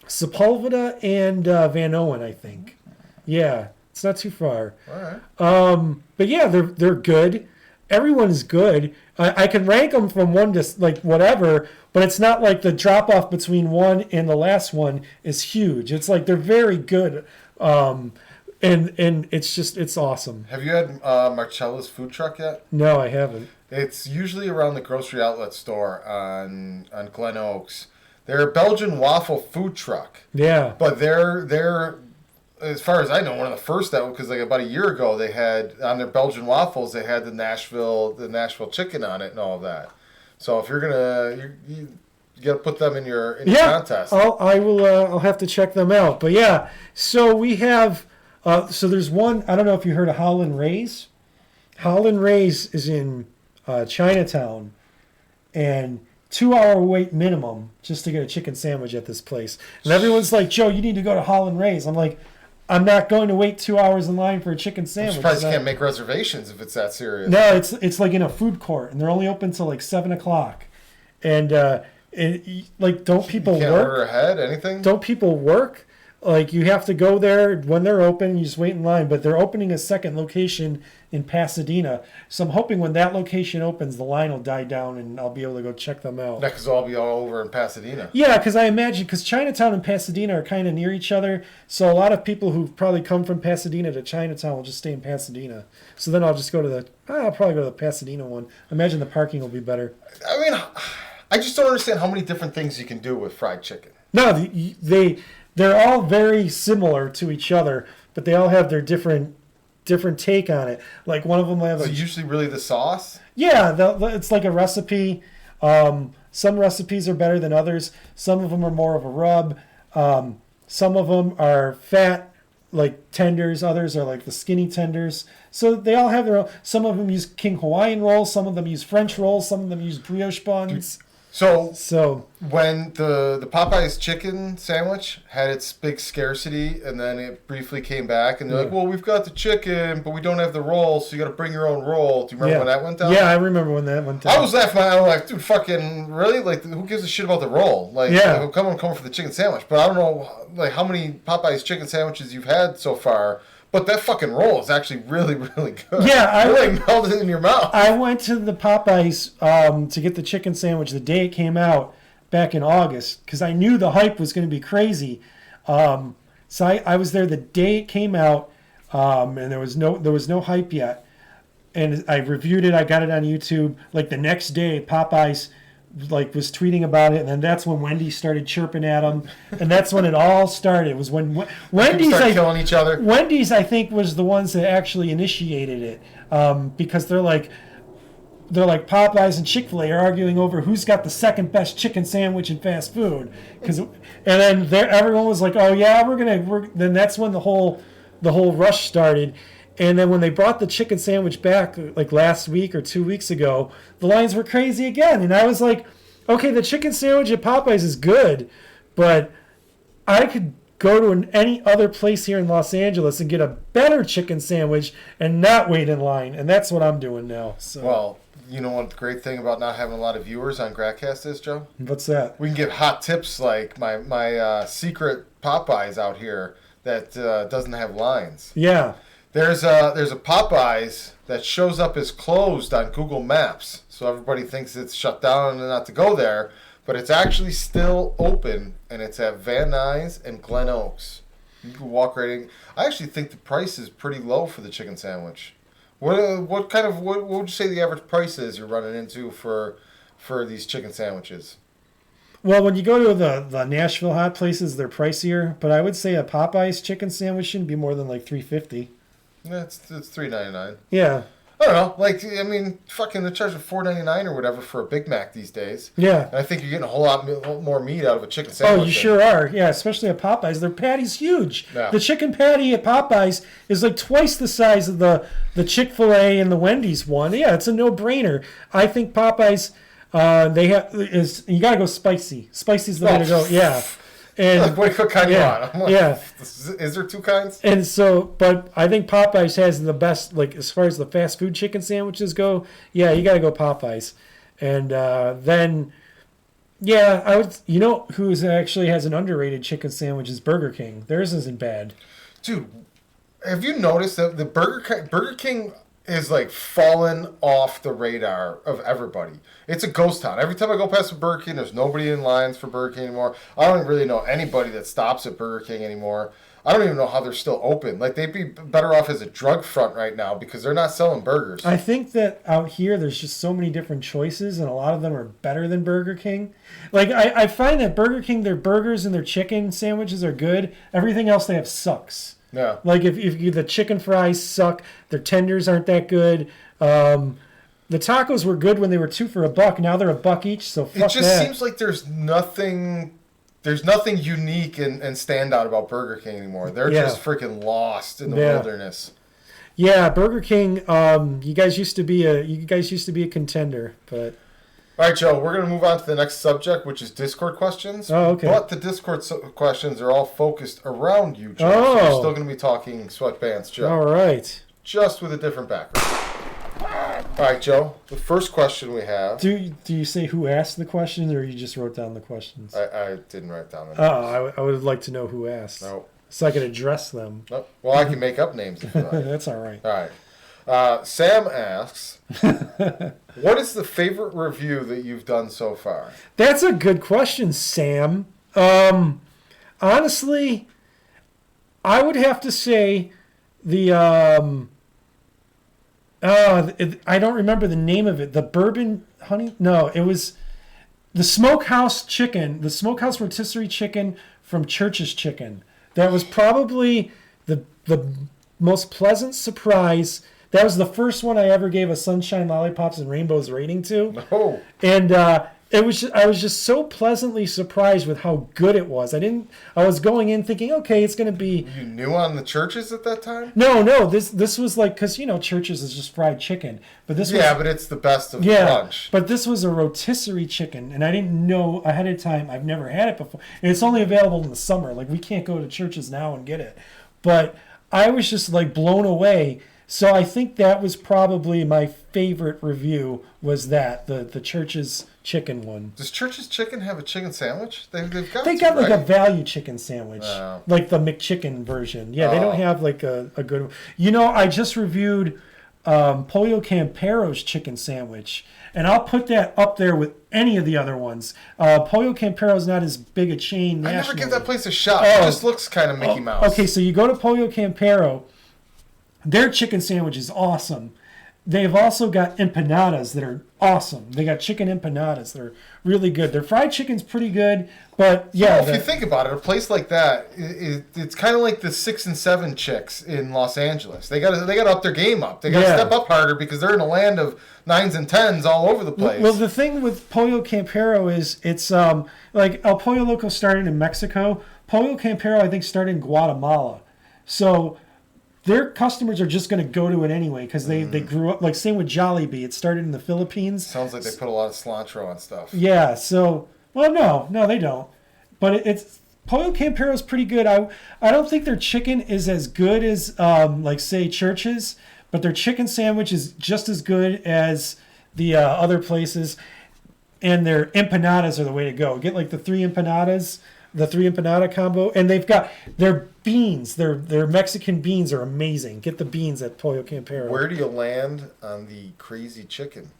Sepulveda and Van Owen, I think. Yeah, it's not too far. All right. But yeah, they're good. Everyone is good. I can rank them from 1 to like whatever, but it's not like the drop off between one and the last one is huge. It's like they're very good. And it's awesome. Have you had Marcella's food truck yet? No, I haven't. It's usually around the grocery outlet store on Glen Oaks. They're a Belgian waffle food truck. Yeah. But they're as far as I know, one of the first that, because like about a year ago they had on their Belgian waffles, they had the Nashville chicken on it and all of that. So if you're gonna you gotta put them in your contest. I'll have to check them out. But yeah, so we have so there's one. I don't know if you heard of Howlin' Ray's. Howlin' Ray's is in Chinatown, and 2-hour wait minimum just to get a chicken sandwich at this place. And everyone's like, Joe, you need to go to Howlin' Ray's. I'm like, I'm not going to wait 2 hours in line for a chicken sandwich. I'm surprised you can't make reservations if it's that serious. No, it's like in a food court, and they're only open till like 7:00. And don't people you can't work? Order ahead, anything? Don't people work? Like you have to go there when they're open. You just wait in line. But they're opening a second location in Pasadena, so I'm hoping when that location opens, the line will die down, and I'll be able to go check them out. That could all be all over in Pasadena. Yeah, because I imagine Chinatown and Pasadena are kind of near each other, so a lot of people who've probably come from Pasadena to Chinatown will just stay in Pasadena. So then I'll just I'll probably go to the Pasadena one. I imagine the parking will be better. I mean, I just don't understand how many different things you can do with fried chicken. No, they're all very similar to each other, but they all have their different take on it. Like one of them has usually really the sauce? Yeah, it's like a recipe. Some recipes are better than others. Some of them are more of a rub. Some of them are fat, like tenders. Others are like the skinny tenders. So they all have their own. Some of them use King Hawaiian rolls. Some of them use French rolls. Some of them use brioche buns. So when the Popeye's chicken sandwich had its big scarcity, and then it briefly came back, and they're like, "Well, we've got the chicken, but we don't have the roll, so you got to bring your own roll." Do you remember when that went down? Yeah, I remember when that went down. I was laughing. I was like, "Dude, fucking really? Like, who gives a shit about the roll? Like, come for the chicken sandwich." But I don't know, like, how many Popeye's chicken sandwiches you've had so far. But that fucking roll is actually really, really good. Yeah, it melted in your mouth. I went to the Popeyes to get the chicken sandwich the day it came out back in August because I knew the hype was going to be crazy. So I was there the day it came out, and there was no hype yet. And I reviewed it. I got it on YouTube. Like the next day, Popeyes was tweeting about it, and then that's when Wendy's started chirping at them, and that's when it all started. It was when Wendy's started killing each other. Wendy's, I think, was the ones that actually initiated it, because they're like Popeyes and Chick-fil-A are arguing over who's got the second best chicken sandwich in fast food, and then everyone was like, oh yeah, then that's when the whole rush started. And then when they brought the chicken sandwich back like last week or 2 weeks ago, the lines were crazy again. And I was like, okay, the chicken sandwich at Popeyes is good, but I could go to any other place here in Los Angeles and get a better chicken sandwich and not wait in line. And that's what I'm doing now. So. Well, you know what the great thing about not having a lot of viewers on Gratcast is, Joe? What's that? We can give hot tips like my secret Popeyes out here that doesn't have lines. Yeah. There's a Popeyes that shows up as closed on Google Maps, so everybody thinks it's shut down and not to go there, but it's actually still open, and it's at Van Nuys and Glen Oaks. You can walk right in. I actually think the price is pretty low for the chicken sandwich. What would you say the average price is you're running into for these chicken sandwiches? Well, when you go to the Nashville hot places, they're pricier, but I would say a Popeyes chicken sandwich shouldn't be more than like $3.50. Yeah, it's $3.99. Yeah. I don't know. Like, I mean, fucking they're charging $4.99 or whatever for a Big Mac these days. Yeah. And I think you're getting a whole lot more meat out of a chicken sandwich. Oh, you sure are. Yeah, especially at Popeyes. Their patty's huge. Yeah. The chicken patty at Popeyes is like twice the size of the Chick-fil-A and the Wendy's one. Yeah, it's a no-brainer. I think Popeyes, you got to go spicy. Spicy's the way to go. Yeah. And like, what kind you want? I'm like, yeah. Is there two kinds? And so, but I think Popeyes has the best, like, as far as the fast food chicken sandwiches go, yeah, you got to go Popeyes. And then, yeah, who actually has an underrated chicken sandwich is Burger King. Theirs isn't bad. Dude, have you noticed that the Burger King is like fallen off the radar of everybody? It's a ghost town. Every time I go past a Burger King, there's nobody in lines for Burger King anymore. I don't really know anybody that stops at Burger King anymore. I don't even know how they're still open. Like, they'd be better off as a drug front right now because they're not selling burgers. I think that out here there's just so many different choices, and a lot of them are better than Burger King. Like, I find that Burger King, their burgers and their chicken sandwiches are good. Everything else they have sucks. Yeah. Like, if the chicken fries suck, their tenders aren't that good. The tacos were good when they were $2 for $1. Now they're $1 each, so fuck that. It just seems like there's nothing unique and standout about Burger King anymore. They're just freaking lost in the wilderness. Yeah, Burger King. You guys used to be a contender, but. All right, Joe. We're gonna move on to the next subject, which is Discord questions. Oh, okay. But the Discord questions are all focused around you, Joe. Oh. So you're still gonna be talking Sweatpants, Joe. All right. Just with a different background. All right, Joe. The first question we have. Do you say who asked the questions, or you just wrote down the questions? I didn't write down the names. Oh, I would like to know who asked. No. So I can address them. Nope. Well, I can make up names if you like. That's all right. All right. Sam asks, what is the favorite review that you've done so far? That's a good question, Sam. Honestly, I would have to say I don't remember the name of it. The bourbon honey? No, it was the smokehouse chicken, the smokehouse rotisserie chicken from Church's Chicken. That was probably the most pleasant surprise. That was the first one I ever gave a Sunshine Lollipops and Rainbows rating to. Oh. And I was just so pleasantly surprised with how good it was. I was going in thinking, okay, it's going to be. You knew on the Churches at that time? No. This was like, because Church's is just fried chicken, but this was. Yeah, but it's the best of lunch. But this was a rotisserie chicken, and I didn't know ahead of time. I've never had it before, and it's only available in the summer. Like, we can't go to Church's now and get it, but I was just like blown away. So I think that was probably my favorite review, was that the Church's Chicken one. Does Church's Chicken have a chicken sandwich? They've got. They got like a value chicken sandwich, like the McChicken version. Yeah, they don't have like a good one. I just reviewed Pollo Campero's chicken sandwich, and I'll put that up there with any of the other ones. Pollo Campero's not as big a chain nationally. I never give that place a shot. It just looks kind of Mickey Mouse. Okay, so you go to Pollo Campero. Their chicken sandwich is awesome. They've also got empanadas that are awesome. They got chicken empanadas that are really good. Their fried chicken's pretty good, but yeah. Well, if you think about it, a place like that, it's kind of like the 6 and 7 chicks in Los Angeles. They got to up their game up. They got to step up harder because they're in a land of 9s and 10s all over the place. Well, the thing with Pollo Campero is it's like El Pollo Loco started in Mexico. Pollo Campero, I think, started in Guatemala. So their customers are just going to go to it anyway because they grew up, like same with Jollibee. It started in the Philippines. Sounds like they put a lot of cilantro on stuff. Yeah, so, well, no, they don't. But it's Pollo Campero is pretty good. I don't think their chicken is as good as, like, say, Church's, but their chicken sandwich is just as good as the other places. And their empanadas are the way to go. Get, like, the three empanada combo. And they've got their beans. Their Mexican beans are amazing. Get the beans at Pollo Campero. Where do you land on the crazy chicken?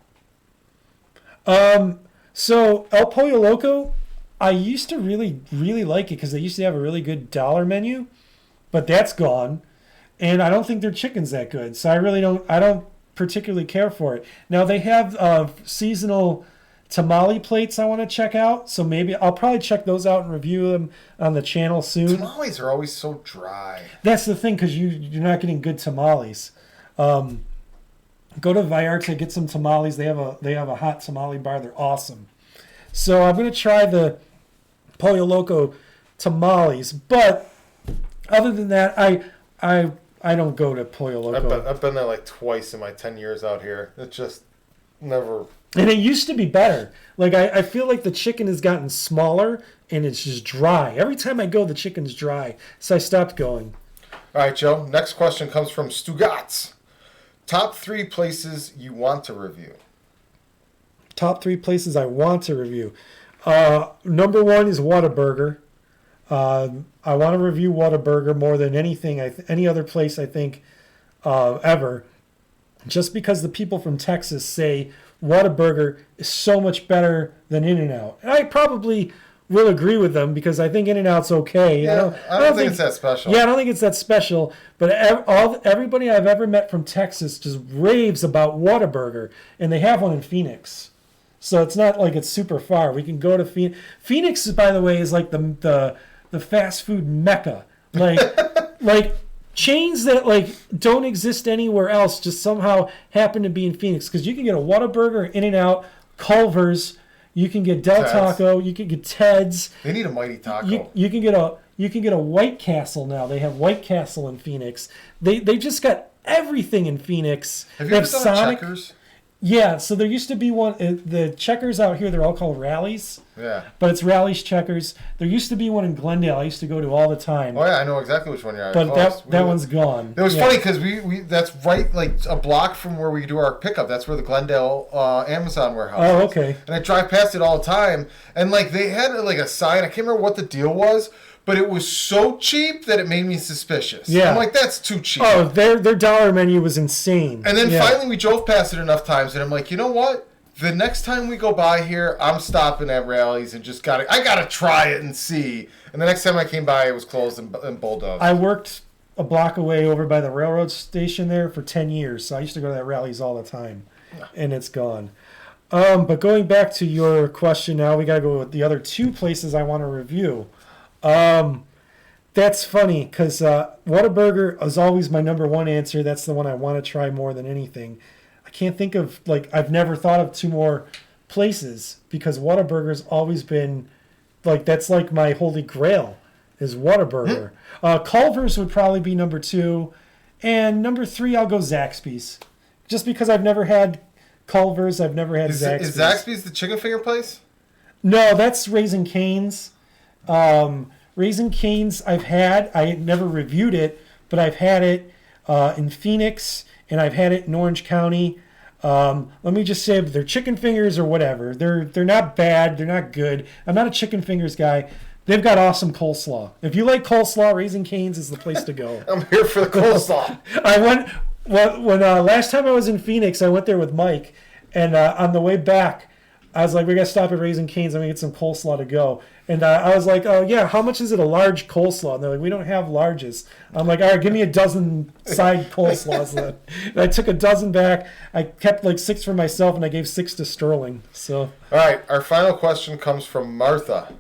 So El Pollo Loco, I used to really, really like it because they used to have a really good dollar menu, but that's gone. And I don't think their chicken's that good. So I don't particularly care for it. Now they have seasonal tamale plates I want to check out. So maybe I'll probably check those out and review them on the channel soon. Tamales are always so dry. That's the thing because you're not getting good tamales. Go to Vallarta, get some tamales. They have a hot tamale bar. They're awesome. So I'm gonna try the Pollo Loco tamales. But other than that, I don't go to Pollo Loco. I've been there like twice in my 10 years out here. It just never. And it used to be better. Like I feel like the chicken has gotten smaller and it's just dry. Every time I go, the chicken's dry. So I stopped going. All right, Joe. Next question comes from Stugatz. Top 3 places you want to review. Top 3 places I want to review. Number 1 is Whataburger. I want to review Whataburger more than anything, any other place I think ever. Just because the people from Texas say Whataburger is so much better than In-N-Out. And I probably will agree with them because I think In-N-Out's okay. Yeah, I don't think it's that special. Yeah, I don't think it's that special. But everybody I've ever met from Texas just raves about Whataburger, and they have one in Phoenix. So it's not like it's super far. We can go to Phoenix. Phoenix, by the way, is like the fast food mecca. Like chains that like don't exist anywhere else just somehow happen to be in Phoenix because you can get a Whataburger, In-N-Out, Culver's. You can get Del Taco. You can get Ted's. They need a Mighty Taco. You can get a White Castle now. They have White Castle in Phoenix. They just got everything in Phoenix. Have you ever done Checkers? Yeah, so there used to be one. The Checkers out here, they're all called Rallies. Yeah. But it's Rallies Checkers. There used to be one in Glendale I used to go to all the time. Oh, yeah, I know exactly which one you're at. But that one's gone. It was funny because we that's right like a block from where we do our pickup. That's where the Glendale Amazon warehouse is. Oh, okay. And I drive past it all the time. And like they had like a sign. I can't remember what the deal was. But it was so cheap that it made me suspicious. Yeah. I'm like, that's too cheap. Oh, their dollar menu was insane. And then finally we drove past it enough times, and I'm like, you know what? The next time we go by here, I'm stopping at Rallies and I gotta try it and see. And the next time I came by, it was closed and bulldozed. I worked a block away over by the railroad station there for 10 years, so I used to go to that Rallies all the time, and it's gone. But going back to your question now, we gotta go with the other 2 places I want to review. That's funny because Whataburger is always my number 1 answer. That's the one I want to try more than anything. I can't think of I've never thought of 2 more places because Whataburger's always been that's like my holy grail is Whataburger. Culver's would probably be number 2, and number 3 I'll go Zaxby's, just because I've never had Culver's. I've never had Zaxby's. Is Zaxby's the chicken finger place? No, that's Raising Cane's. Raising Cane's I've had. I never reviewed it, but I've had it in Phoenix, and I've had it in Orange County. Let me just say, their chicken fingers or whatever, they're not bad. They're not good. I'm not a chicken fingers guy. They've got awesome coleslaw. If you like coleslaw, Raising Cane's is the place to go. I'm here for the coleslaw. I went when last time I was in Phoenix. I went there with Mike, and on the way back, I was like, we got to stop at Raising Cane's. I'm going to get some coleslaw to go. And I was like, oh, yeah, how much is it a large coleslaw? And they're like, we don't have larges. I'm like, all right, give me a dozen side coleslaws then. And I took a dozen back. I kept 6 for myself, and I gave 6 to Sterling. So. All right, our final question comes from Martha.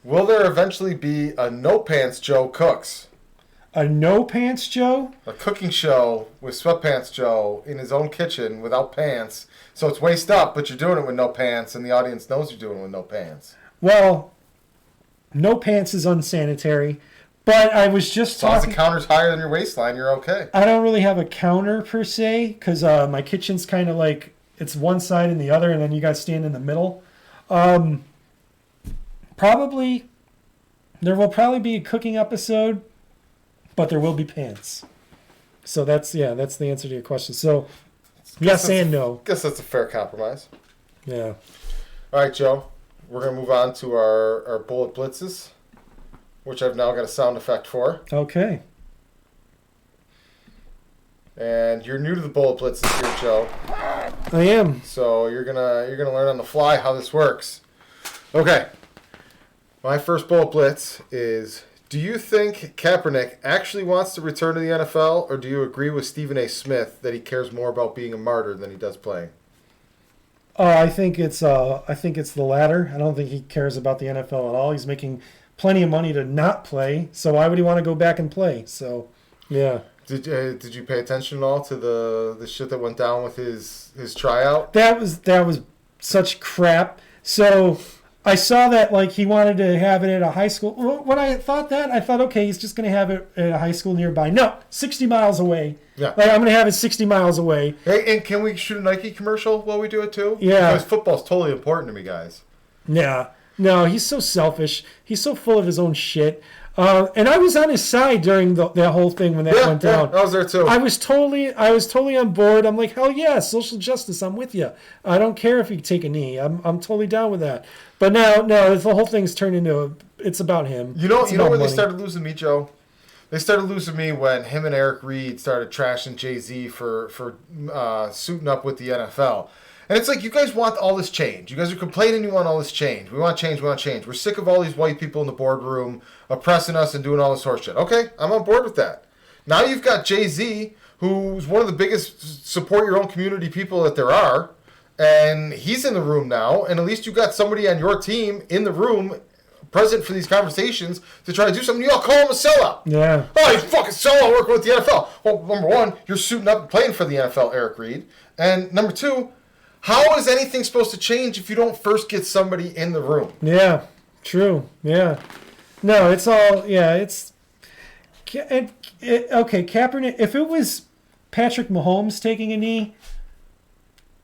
Will there eventually be a No Pants Joe Cooks? A No Pants Joe? A cooking show with Sweatpants Joe in his own kitchen without pants. So it's waist up, but you're doing it with no pants, and the audience knows you're doing it with no pants. Well, no pants is unsanitary, But I was just as long as talking. the counter's higher than your waistline, you're okay. I don't really have a counter per se because my kitchen's kind of like it's one side and the other, and then you guys stand in the middle. Probably there will probably be a cooking episode, but there will be pants. So that's the answer to your question. So yes and no. Guess that's a fair compromise. Yeah. All right, Joe. We're gonna move on to our bullet blitzes, which I've now got a sound effect for. Okay. And you're new to the bullet blitzes here, Joe. I am. So you're gonna learn on the fly how this works. Okay. My first bullet blitz is: do you think Kaepernick actually wants to return to the NFL, or do you agree with Stephen A. Smith that he cares more about being a martyr than he does playing? I think it's the latter. I don't think he cares about the NFL at all. He's making plenty of money to not play, so why would he want to go back and play? So, yeah. Did you pay attention at all to the shit that went down with his tryout? That was such crap. So I saw that like he wanted to have it at a high school. When I thought okay, he's just going to have it at a high school nearby. No, 60 miles away. Yeah. Like I'm going to have it 60 miles away. Hey, and can we shoot a Nike commercial while we do it too? Yeah. Because football's totally important to me, guys. Yeah. No, he's so selfish. He's so full of his own shit. And I was on his side during that whole thing when that went down. I was there too. I was totally on board. I'm like, hell yeah, social justice. I'm with you. I don't care if you take a knee. I'm totally down with that. But now, no, the whole thing's turned into it's about him. You know where money. they started losing me, Joe? They started losing me when him and Eric Reed started trashing Jay-Z for suiting up with the NFL. And it's like, you guys want all this change. You guys are complaining you want all this change. We want change, we want change. We're sick of all these white people in the boardroom oppressing us and doing all this horse shit. Okay, I'm on board with that. Now you've got Jay-Z, who's one of the biggest support your own community people that there are. And he's in the room now. And at least you got somebody on your team in the room present for these conversations to try to do something. You all call him a sellout. Yeah. Oh, he's fucking sellout working with the NFL. Well, number one, you're suiting up and playing for the NFL, Eric Reed. And number two, how is anything supposed to change if you don't first get somebody in the room? Yeah, true. Yeah. No, it's all, yeah, it's... okay, Kaepernick, if it was Patrick Mahomes taking a knee,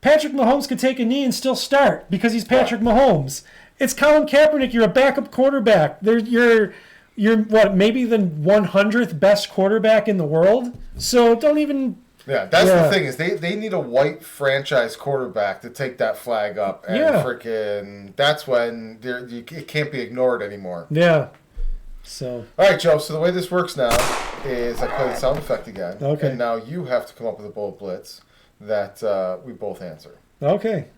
Patrick Mahomes could take a knee and still start because he's Patrick Mahomes. It's Colin Kaepernick. You're a backup quarterback. You're what, maybe the 100th best quarterback in the world? So don't even... Yeah, that's the thing is they need a white franchise quarterback to take that flag up, and freaking that's when it can't be ignored anymore. Yeah. So. All right, Joe. So the way this works now is I play the sound effect again, okay, and now you have to come up with a bullet blitz that we both answer. Okay.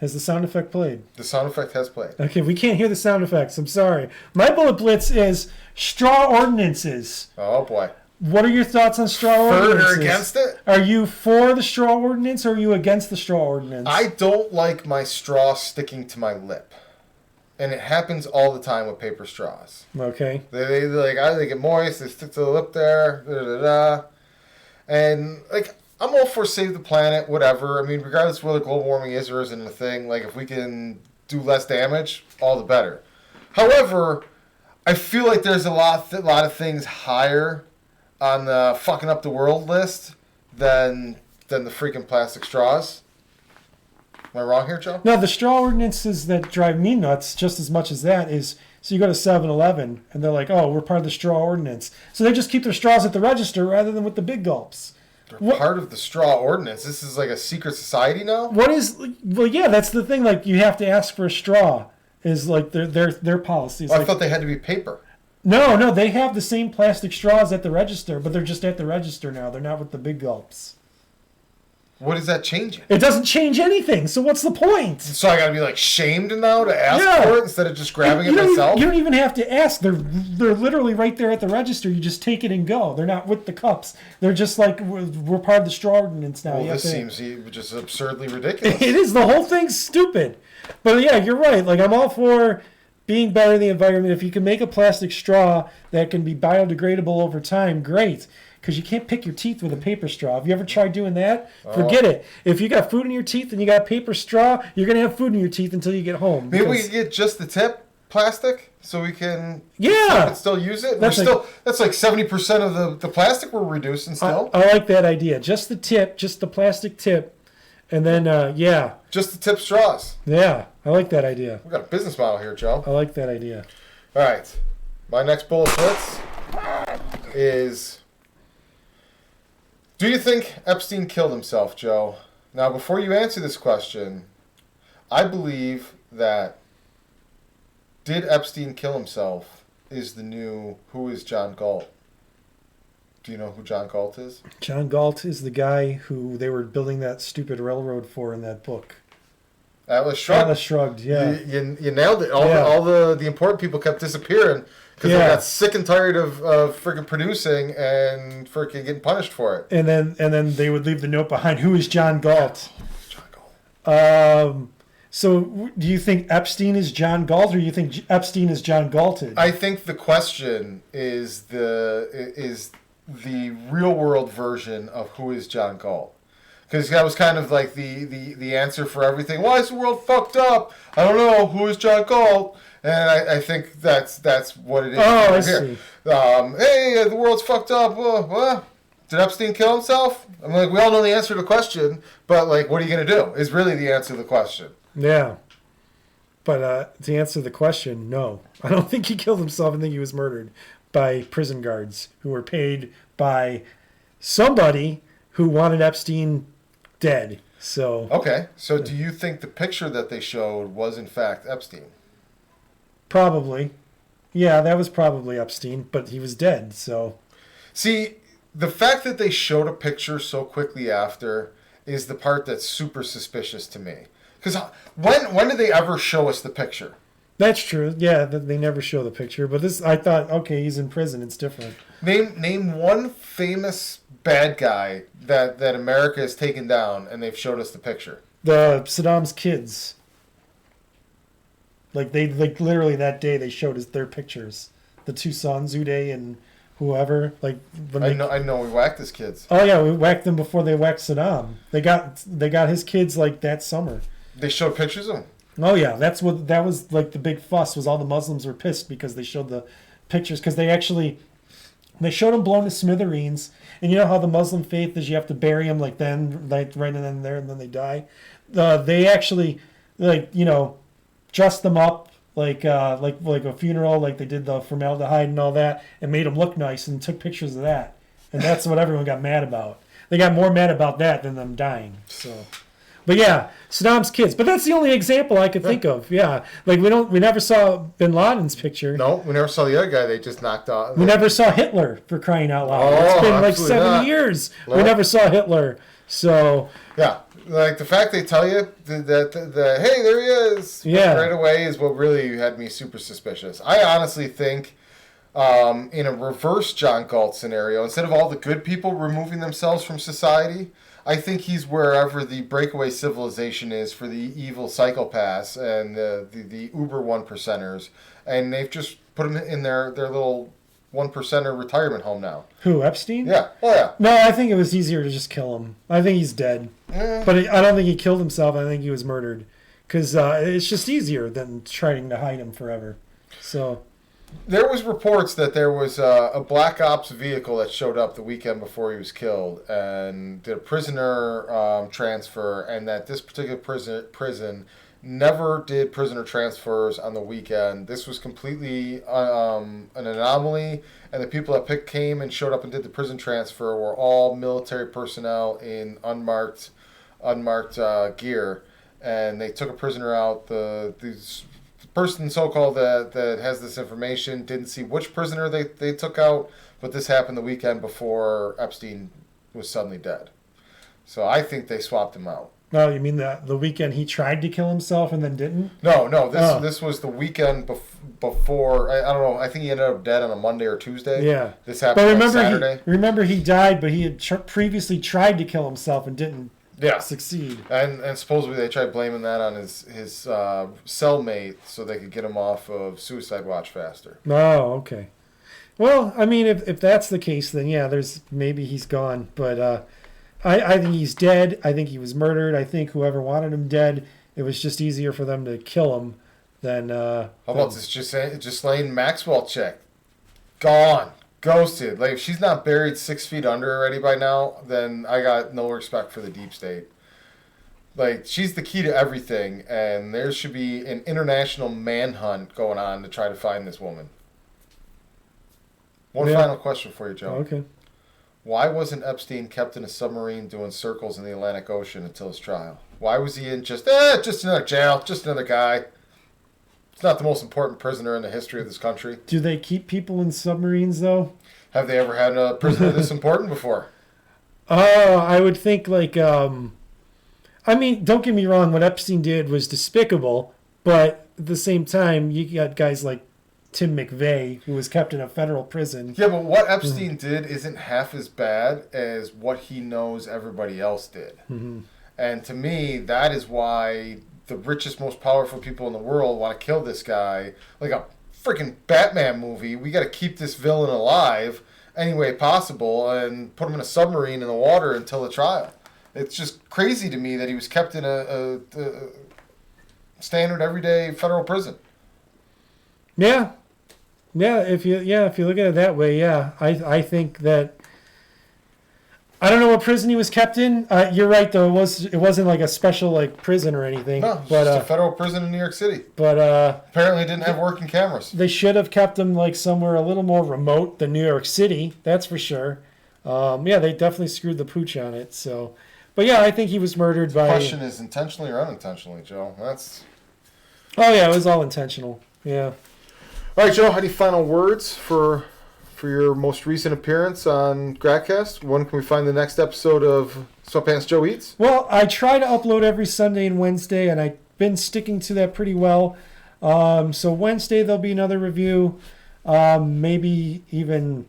Has the sound effect played? The sound effect has played. Okay, we can't hear the sound effects. I'm sorry. My bullet blitz is straw ordinances. Oh boy. What are your thoughts on straw ordinances? For or against it? Are you for the straw ordinance or are you against the straw ordinance? I don't like my straw sticking to my lip. And it happens all the time with paper straws. Okay. They get moist, they stick to the lip there, da-da-da. And, like, I'm all for save the planet, whatever. I mean, regardless of whether global warming is or isn't a thing, like, if we can do less damage, all the better. However, I feel like there's a lot of things higher on the fucking up the world list than the freaking plastic straws. Am I wrong here, Joe? No, the straw ordinances that drive me nuts just as much as that is, so you go to 7-Eleven and they're like, oh, we're part of the straw ordinance. So they just keep their straws at the register rather than with the big gulps. They're part of the straw ordinance. This is like a secret society now? Well, yeah, that's the thing. Like, you have to ask for a straw is like their policies. Well, I like, thought they had to be paper. No, they have the same plastic straws at the register, but they're just at the register now. They're not with the big gulps. What is that changing? It doesn't change anything, so what's the point? So I gotta be like shamed now to ask for it instead of just grabbing it myself? You don't even have to ask. They're literally right there at the register. You just take it and go. They're not with the cups. They're just like, we're part of the straw ordinance now. Well, this seems just absurdly ridiculous. It is. The whole thing's stupid. But yeah, you're right. Like, I'm all for being better in the environment. If you can make a plastic straw that can be biodegradable over time, great. Because you can't pick your teeth with a paper straw. Have you ever tried doing that? Forget it. If you got food in your teeth and you got a paper straw, you're going to have food in your teeth until you get home. Maybe we could get just the tip. plastic so we can still use it? That's that's like 70% of the plastic we're reducing still. I like that idea. Just the tip, just the plastic tip, and then just the tip straws. Yeah, I like that idea. We got a business model here, Joe. I like that idea. All right, my next bullet blitz is: do you think Epstein killed himself, Joe? Now, before you answer this question, I believe that did Epstein kill himself is the new Who is John Galt. Do you know who John Galt is? John Galt is the guy who they were building that stupid railroad for in that book. Atlas Shrugged. Atlas Shrugged, yeah. You nailed it. All the important people kept disappearing because they got sick and tired of freaking producing and freaking getting punished for it. And then they would leave the note behind, who is John Galt? John Galt. So do you think Epstein is John Galt, or do you think Epstein is John Galted? I think the question is the real world version of who is John Galt. Because that was kind of like the answer for everything. Why is the world fucked up? I don't know. Who is John Galt? And I think that's what it is. Oh, I see. Hey, the world's fucked up. What? Did Epstein kill himself? I'm like, we all know the answer to the question, but like, what are you going to do? Is really the answer to the question. Yeah. But to answer the question, no. I don't think he killed himself. I think he was murdered by prison guards who were paid by somebody who wanted Epstein dead. So okay. So do you think the picture that they showed was in fact Epstein? Probably. Yeah, that was probably Epstein, but he was dead, so. See, the fact that they showed a picture so quickly after is the part that's super suspicious to me. Because when did they ever show us the picture? That's true. Yeah, they never show the picture. But this, I thought, okay, he's in prison. It's different. Name one famous bad guy that America has taken down, and they've showed us the picture. The Saddam's kids. Like literally that day they showed us their pictures. The two sons, Uday and whoever. Like I know we whacked his kids. Oh yeah, we whacked them before they whacked Saddam. They got his kids like that summer. They showed pictures of him. Oh yeah, that was like the big fuss was all the Muslims were pissed because they showed the pictures because they showed them blown to smithereens, and you know how the Muslim faith is you have to bury them like right then there and then they die. They actually dressed them up like a funeral, like they did the formaldehyde and all that, and made them look nice and took pictures of that, and that's what everyone got mad about. They got more mad about that than them dying. So. But yeah, Saddam's kids. But that's the only example I could think of. Yeah, like we never saw Bin Laden's picture. No, we never saw the other guy they just knocked off. We never saw Hitler, for crying out loud. It's been like 7 years. No. We never saw Hitler. So yeah, like the fact they tell you that hey, there he is, right away is what really had me super suspicious. I honestly think in a reverse John Galt scenario, instead of all the good people removing themselves from society, I think he's wherever the breakaway civilization is for the evil psychopaths and the uber 1%ers, and they've just put him in their little 1%er retirement home now. Who, Epstein? Yeah. Oh yeah. No, I think it was easier to just kill him. I think he's dead. But I don't think he killed himself. I think he was murdered. Because it's just easier than trying to hide him forever. So... There was reports that there was a Black Ops vehicle that showed up the weekend before he was killed and did a prisoner transfer, and that this particular prison never did prisoner transfers on the weekend. This was completely an anomaly, and the people that came and showed up and did the prison transfer were all military personnel in unmarked gear, and they took a prisoner out. These person so-called that has this information didn't see which prisoner they took out, but this happened the weekend before Epstein was suddenly dead. So I think they swapped him out. No, you mean the weekend he tried to kill himself and then didn't? No, this was the weekend before. I don't know. I think he ended up dead on a Monday or Tuesday. Yeah. This happened on Saturday. Remember he died, but he had previously tried to kill himself and didn't succeed. And supposedly they tried blaming that on his cellmate so they could get him off of suicide watch faster. Oh, okay. Well, I mean, if that's the case, then yeah, maybe he's gone. But I think he's dead. I think he was murdered. I think whoever wanted him dead, it was just easier for them to kill him then How about this Ghislaine Maxwell chick? Gone. Ghosted. Like, if she's not buried 6 feet under already by now, then I got no respect for the deep state. Like, she's the key to everything, and there should be an international manhunt going on to try to find this woman. One final question for you, Joe. Okay. Why wasn't Epstein kept in a submarine doing circles in the Atlantic Ocean until his trial? Why was he in just another jail, just another guy? It's not the most important prisoner in the history of this country. Do they keep people in submarines, though? Have they ever had a prisoner this important before? I would think, like, I mean, don't get me wrong, what Epstein did was despicable, but at the same time, you got guys like Tim McVeigh, who was kept in a federal prison. Yeah, but what Epstein did isn't half as bad as what he knows everybody else did. Mm-hmm. And to me, that is why the richest, most powerful people in the world want to kill this guy. Like a freaking Batman movie. We got to keep this villain alive any way possible and put him in a submarine in the water until the trial. It's just crazy to me that he was kept in a standard everyday federal prison. Yeah. If you look at it that way, yeah. I think that I don't know what prison he was kept in. You're right, though. It wasn't like a special like prison or anything. No, it's just a federal prison in New York City. But apparently, it didn't have working cameras. They should have kept him like somewhere a little more remote than New York City. That's for sure. Yeah, they definitely screwed the pooch on it. So, but yeah, I think he was murdered by. The question is intentionally or unintentionally, Joe. That's. Oh yeah, it was all intentional. Yeah. All right, Joe. Any final words for your most recent appearance on Gratcast? When can we find the next episode of SweatPantsJoe Eats? Well, I try to upload every Sunday and Wednesday, and I've been sticking to that pretty well. So Wednesday there'll be another review, maybe even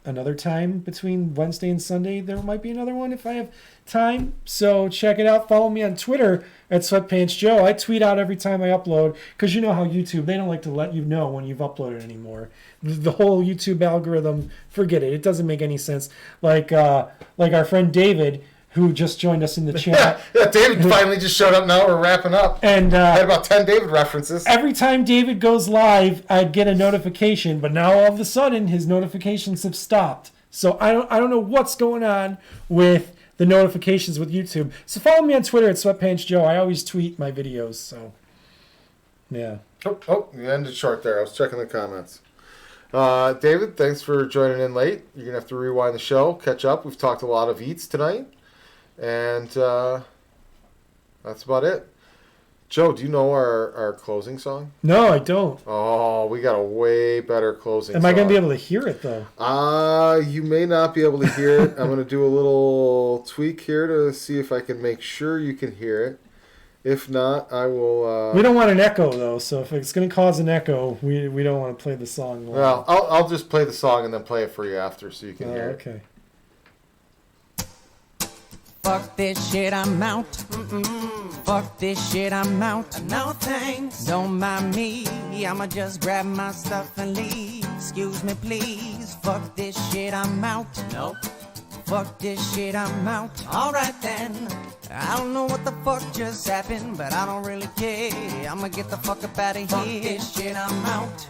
another time between Wednesday and Sunday. There might be another one if I have time. So check it out. Follow me on Twitter at SweatPantsJoe. I tweet out every time I upload because you know how YouTube, they don't like to let you know when you've uploaded anymore. The whole YouTube algorithm, forget it. It doesn't make any sense. Like our friend David, who just joined us in the chat. Yeah, David finally just showed up now. We're wrapping up. And I had about 10 David references. Every time David goes live, I'd get a notification, but now all of a sudden his notifications have stopped. So I don't know what's going on with the notifications with YouTube. So follow me on Twitter at SweatPantsJoe. I always tweet my videos. So yeah. Oh, you ended short there. I was checking the comments. David, thanks for joining in late. You're gonna have to rewind the show, catch up. We've talked a lot of eats tonight. And that's about it. Joe, do you know our closing song? No, I don't. Oh, we got a way better closing song. Am I going to be able to hear it, though? You may not be able to hear it. I'm going to do a little tweak here to see if I can make sure you can hear it. If not, I will... We don't want an echo, though, so if it's going to cause an echo, we don't want to play the song. Well, I'll just play the song and then play it for you after so you can hear it. Okay. Fuck this shit, I'm out. Fuck this shit, I'm out. No thanks. Don't mind me. I'ma just grab my stuff and leave. Excuse me, please. Fuck this shit, I'm out. Nope. Fuck this shit, I'm out. Alright then. I don't know what the fuck just happened, but I don't really care. I'ma get the fuck up out of here. Fuck this shit, I'm out.